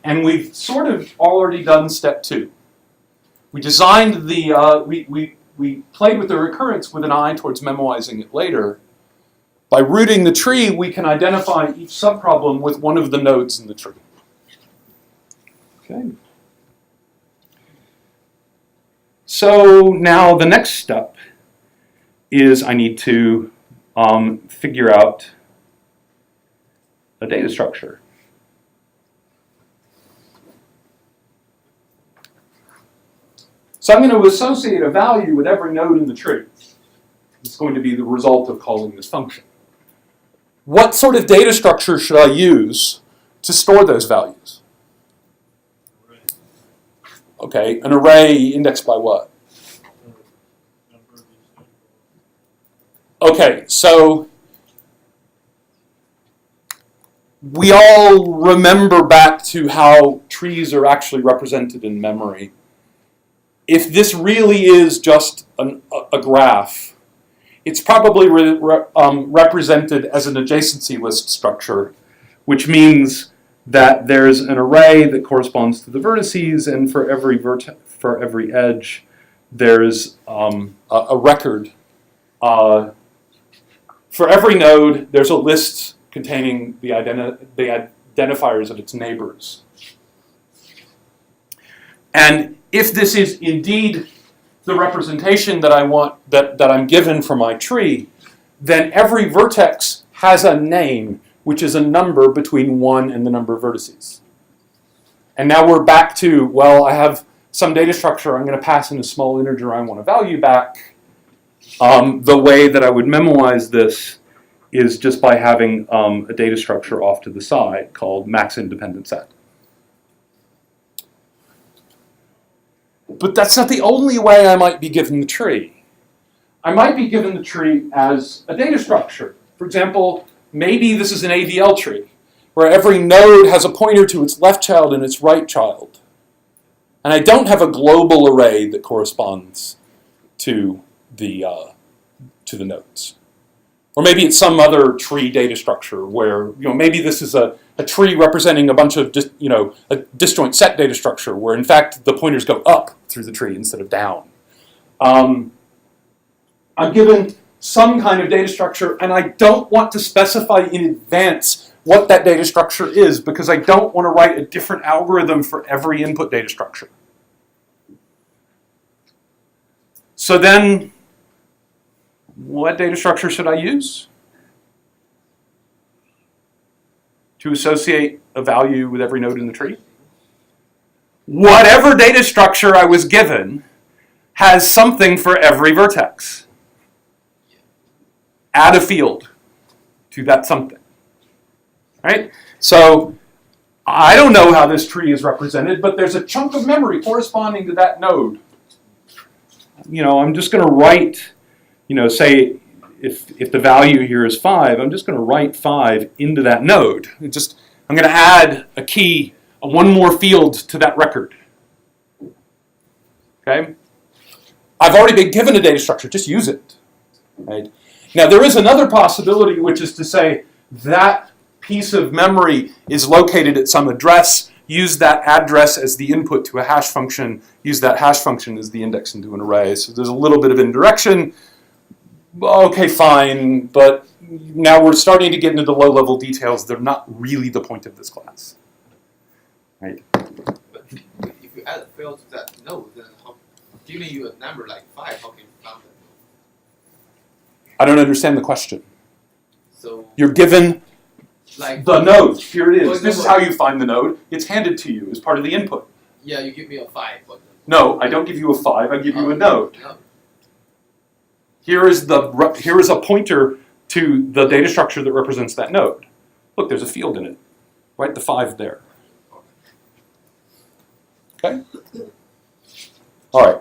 and we've sort of already done step two. We designed we played with the recurrence with an eye towards memoizing it later. By rooting the tree, we can identify each subproblem with one of the nodes in the tree. Okay. So now the next step is I need to figure out a data structure. So I'm going to associate a value with every node in the tree. It's going to be the result of calling this function. What sort of data structure should I use to store those values? Okay, an array indexed by what? Okay, so we all remember back to how trees are actually represented in memory. If this really is just a graph, it's probably represented as an adjacency list structure, which means that there's an array that corresponds to the vertices, and for every edge, there's a record. For every node, there's a list containing the identifiers of its neighbors. And if this is indeed the representation that I want, that I'm given for my tree, then every vertex has a name, which is a number between 1 and the number of vertices. And now we're back to, well, I have some data structure, I'm going to pass in a small integer I want a value back. The way that I would memorize this is just by having a data structure off to the side called max independent set. But that's not the only way I might be given the tree. I might be given the tree as a data structure. For example, maybe this is an AVL tree, where every node has a pointer to its left child and its right child. And I don't have a global array that corresponds to the nodes. Or maybe it's some other tree data structure where, maybe this is a tree representing a bunch of, a disjoint set data structure where, in fact, the pointers go up through the tree instead of down. I'm given some kind of data structure, and I don't want to specify in advance what that data structure is because I don't want to write a different algorithm for every input data structure. So then, what data structure should I use to associate a value with every node in the tree? Whatever data structure I was given has something for every vertex. Add a field to that something. Right? So I don't know how this tree is represented, but there's a chunk of memory corresponding to that node. I'm just going to write, say if the value here is 5, I'm just going to write 5 into that node. I'm going to add a key, one more field to that record. Okay? I've already been given a data structure, just use it. Right? Now there is another possibility, which is to say that piece of memory is located at some address, use that address as the input to a hash function, use that hash function as the index into an array. So there's a little bit of indirection. Okay, fine, but now we're starting to get into the low-level details. They're not really the point of this class. Right? But if you add a field to that node, then giving you a number like 5, how can you count that node? I don't understand the question. So you're given like the node. Here it is. Well, This is how you find the node. It's handed to you as part of the input. Yeah, you give me a 5. But No, I don't give you a 5. I give you a node. No. Here is a pointer to the data structure that represents that node. Look, there's a field in it. Write the 5 there. Okay? All right.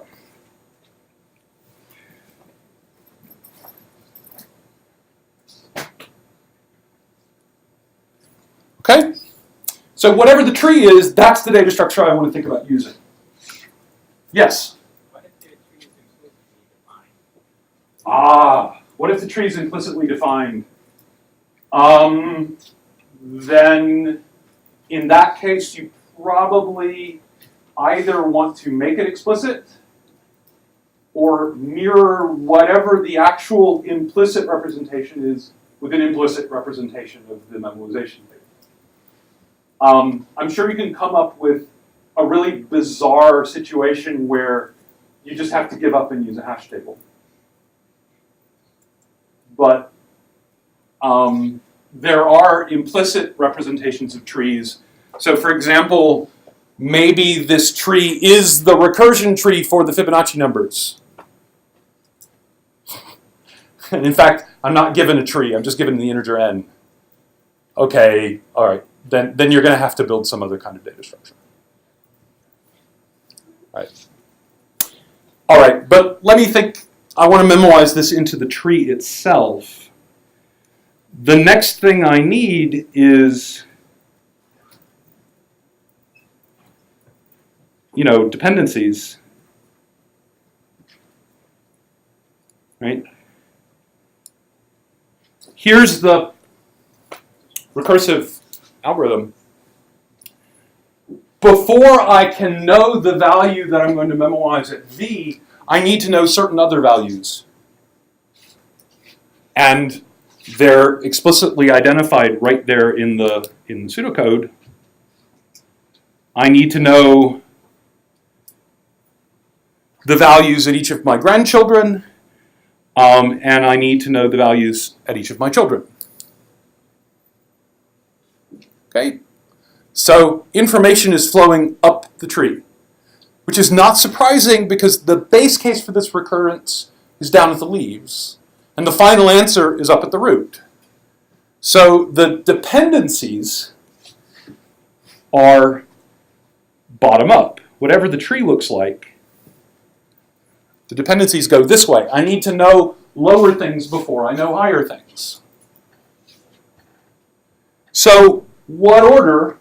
Okay? So whatever the tree is, that's the data structure I want to think about using. Yes? What if the tree is implicitly defined? Then in that case, you probably either want to make it explicit or mirror whatever the actual implicit representation is with an implicit representation of the memoization data. I'm sure you can come up with a really bizarre situation where you just have to give up and use a hash table. But there are implicit representations of trees. So for example, maybe this tree is the recursion tree for the Fibonacci numbers. And in fact, I'm not given a tree, I'm just given the integer n. Okay, all right, then you're going to have to build some other kind of data structure. All right, but let me think. I want to memorize this into the tree itself. The next thing I need is, dependencies. Right? Here's the recursive algorithm. before I can know the value that I'm going to memorize at V, I need to know certain other values. And they're explicitly identified right there in the pseudocode. I need to know the values at each of my grandchildren, and I need to know the values at each of my children. Okay? So information is flowing up the tree, which is not surprising because the base case for this recurrence is down at the leaves, and the final answer is up at the root. So the dependencies are bottom up. Whatever the tree looks like, the dependencies go this way. I need to know lower things before I know higher things. So what order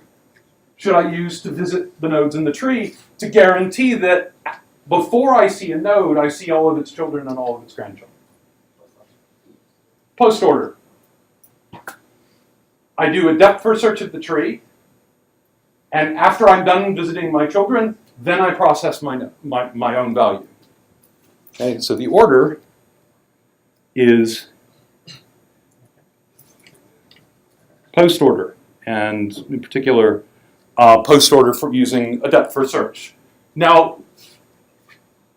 should I use to visit the nodes in the tree to guarantee that before I see a node, I see all of its children and all of its grandchildren? Post order. I do a depth first search of the tree, and after I'm done visiting my children, then I process my own value. Okay, so the order is post order, and in particular, post order for using a depth first search. Now,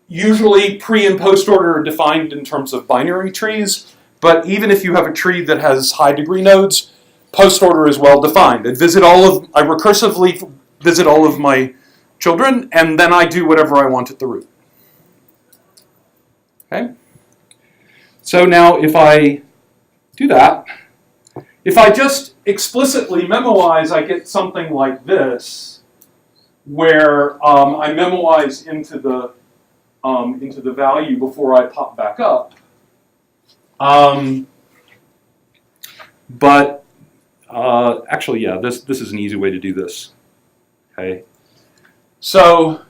usually pre and post order are defined in terms of binary trees, but even if you have a tree that has high degree nodes, post order is well defined. I recursively visit all of my children, and then I do whatever I want at the root. Okay? So now if I do that, if I just explicitly memoize, I get something like this, where I memoize into the value before I pop back up. Actually, yeah, this is an easy way to do this. Okay, so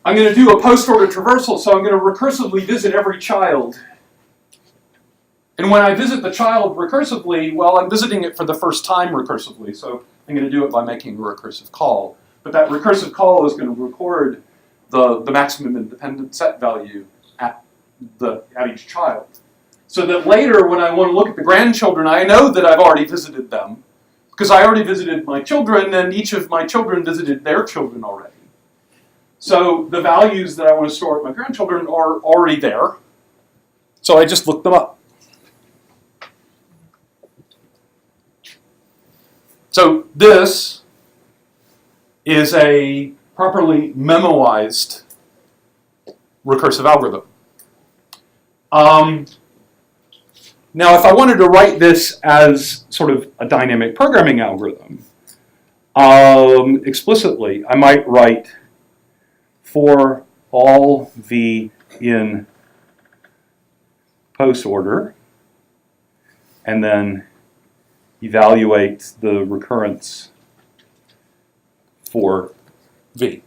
I'm going to do a post-order traversal, so I'm going to recursively visit every child. And when I visit the child recursively, well, I'm visiting it for the first time recursively, so I'm going to do it by making a recursive call. But that recursive call is going to record the maximum independent set value at each child. So that later, when I want to look at the grandchildren, I know that I've already visited them, because I already visited my children, and each of my children visited their children already. So the values that I want to store at my grandchildren are already there, so I just look them up. So this is a properly memoized recursive algorithm. Now, if I wanted to write this as sort of a dynamic programming algorithm, explicitly, I might write for all V in post order, and then evaluate the recurrence for V.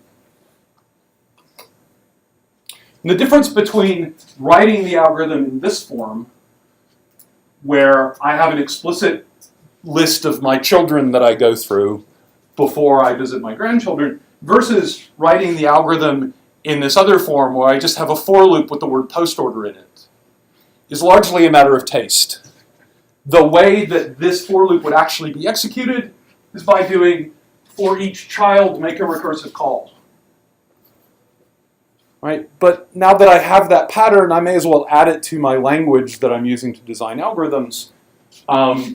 And the difference between writing the algorithm in this form, where I have an explicit list of my children that I go through before I visit my grandchildren, versus writing the algorithm in this other form where I just have a for loop with the word post order in it, is largely a matter of taste. The way that this for loop would actually be executed is by doing for each child make a recursive call. Right? But now that I have that pattern, I may as well add it to my language that I'm using to design algorithms.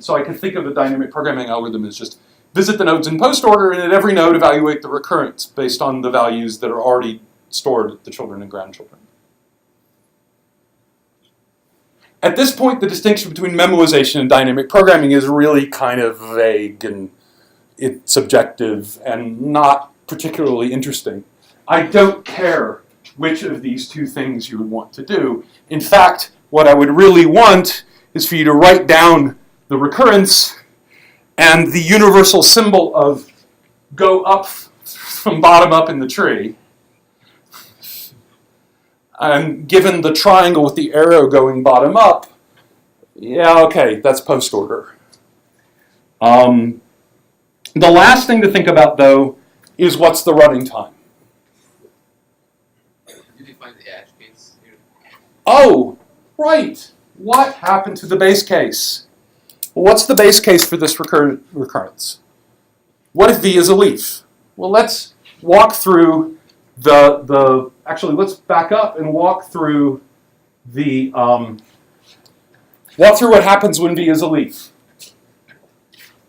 So I can think of a dynamic programming algorithm as just visit the nodes in post order, and at every node evaluate the recurrence based on the values that are already stored at the children and grandchildren. At this point, the distinction between memoization and dynamic programming is really kind of vague and it's subjective and not particularly interesting. I don't care which of these two things you would want to do. In fact, what I would really want is for you to write down the recurrence and the universal symbol of go up from bottom up in the tree. And given the triangle with the arrow going bottom up, yeah, okay, that's post order. The last thing to think about, though, is what's the running time. You define the edge case here. Oh, right. What happened to the base case? Well, what's the base case for this recurrence? What if V is a leaf? Well, let's walk through actually, let's back up and walk through what happens when V is a leaf.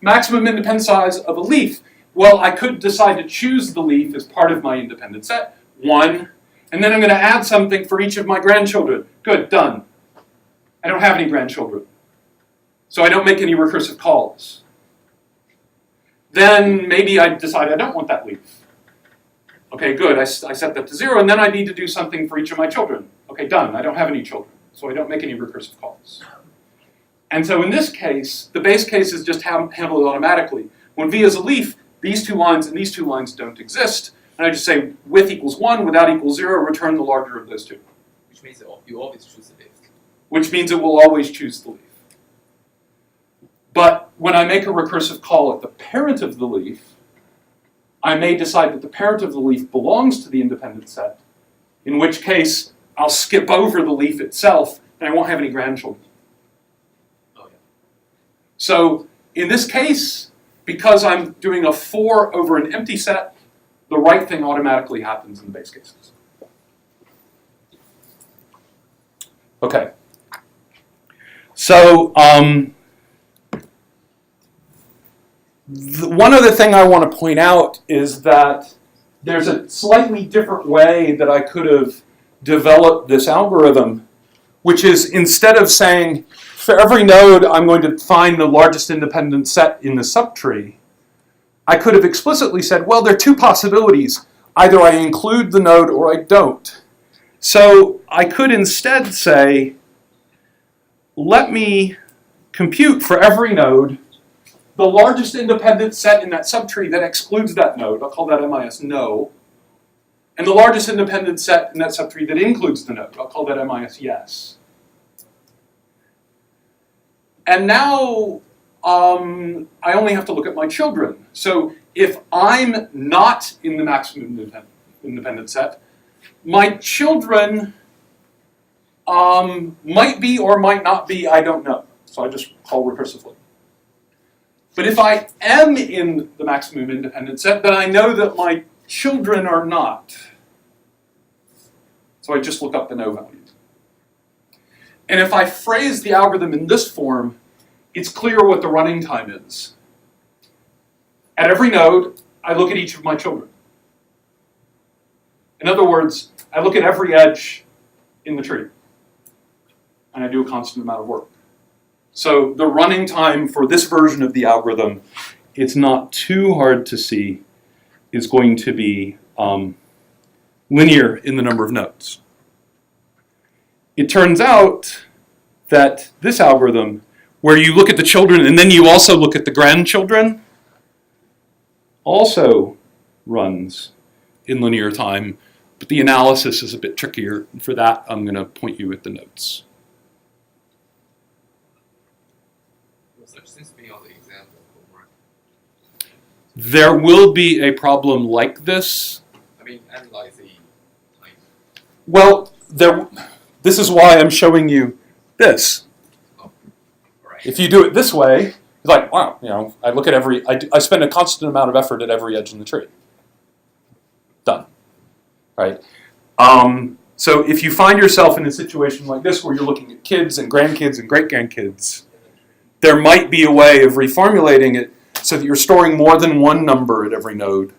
Maximum independent size of a leaf. Well, I could decide to choose the leaf as part of my independent set, 1, and then I'm going to add something for each of my grandchildren. Good, done. I don't have any grandchildren, so I don't make any recursive calls. Then maybe I decide I don't want that leaf. Okay, good, I set that to 0, and then I need to do something for each of my children. Okay, done, I don't have any children, so I don't make any recursive calls. And so in this case, the base case is just handled automatically. When V is a leaf, these two lines and these two lines don't exist, and I just say with equals 1, without equals 0, return the larger of those two. Which means that you always choose the leaf. Which means it will always choose the leaf. But when I make a recursive call at the parent of the leaf, I may decide that the parent of the leaf belongs to the independent set, in which case I'll skip over the leaf itself and I won't have any grandchildren. Oh, yeah. So in this case, because I'm doing a 4 over an empty set, the right thing automatically happens in the base cases. Okay. So one other thing I want to point out is that there's a slightly different way that I could have developed this algorithm, which is instead of saying, for every node, I'm going to find the largest independent set in the subtree, I could have explicitly said, well, there are two possibilities. Either I include the node or I don't. So I could instead say, let me compute for every node the largest independent set in that subtree that excludes that node. I'll call that MIS no. And the largest independent set in that subtree that includes the node. I'll call that MIS yes. And now I only have to look at my children. So if I'm not in the maximum independent set, my children might be or might not be, I don't know. So I just call recursively. But if I am in the maximum independent set, then I know that my children are not. So I just look up the no value. And if I phrase the algorithm in this form, it's clear what the running time is. At every node, I look at each of my children. In other words, I look at every edge in the tree. And I do a constant amount of work. So the running time for this version of the algorithm, it's not too hard to see, is going to be linear in the number of nodes. It turns out that this algorithm, where you look at the children and then you also look at the grandchildren, also runs in linear time, but the analysis is a bit trickier. For that, I'm going to point you at the notes. Such seems to be on the example homework. There will be a problem like this. I mean, analyze the time. Well, this is why I'm showing you this. Oh, right. If you do it this way, it's like, wow, I look at I spend a constant amount of effort at every edge in the tree. Done. Right? So if you find yourself in a situation like this where you're looking at kids and grandkids and great-grandkids, there might be a way of reformulating it so that you're storing more than one number at every node,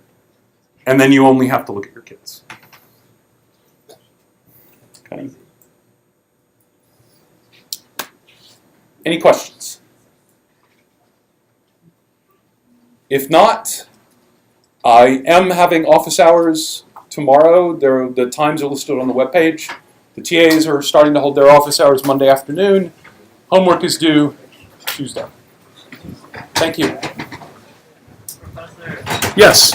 and then you only have to look at your kids. Okay. Any questions? If not, I am having office hours tomorrow. The times are listed on the webpage. The TAs are starting to hold their office hours Monday afternoon. Homework is due Tuesday. Thank you. Professor, Yes.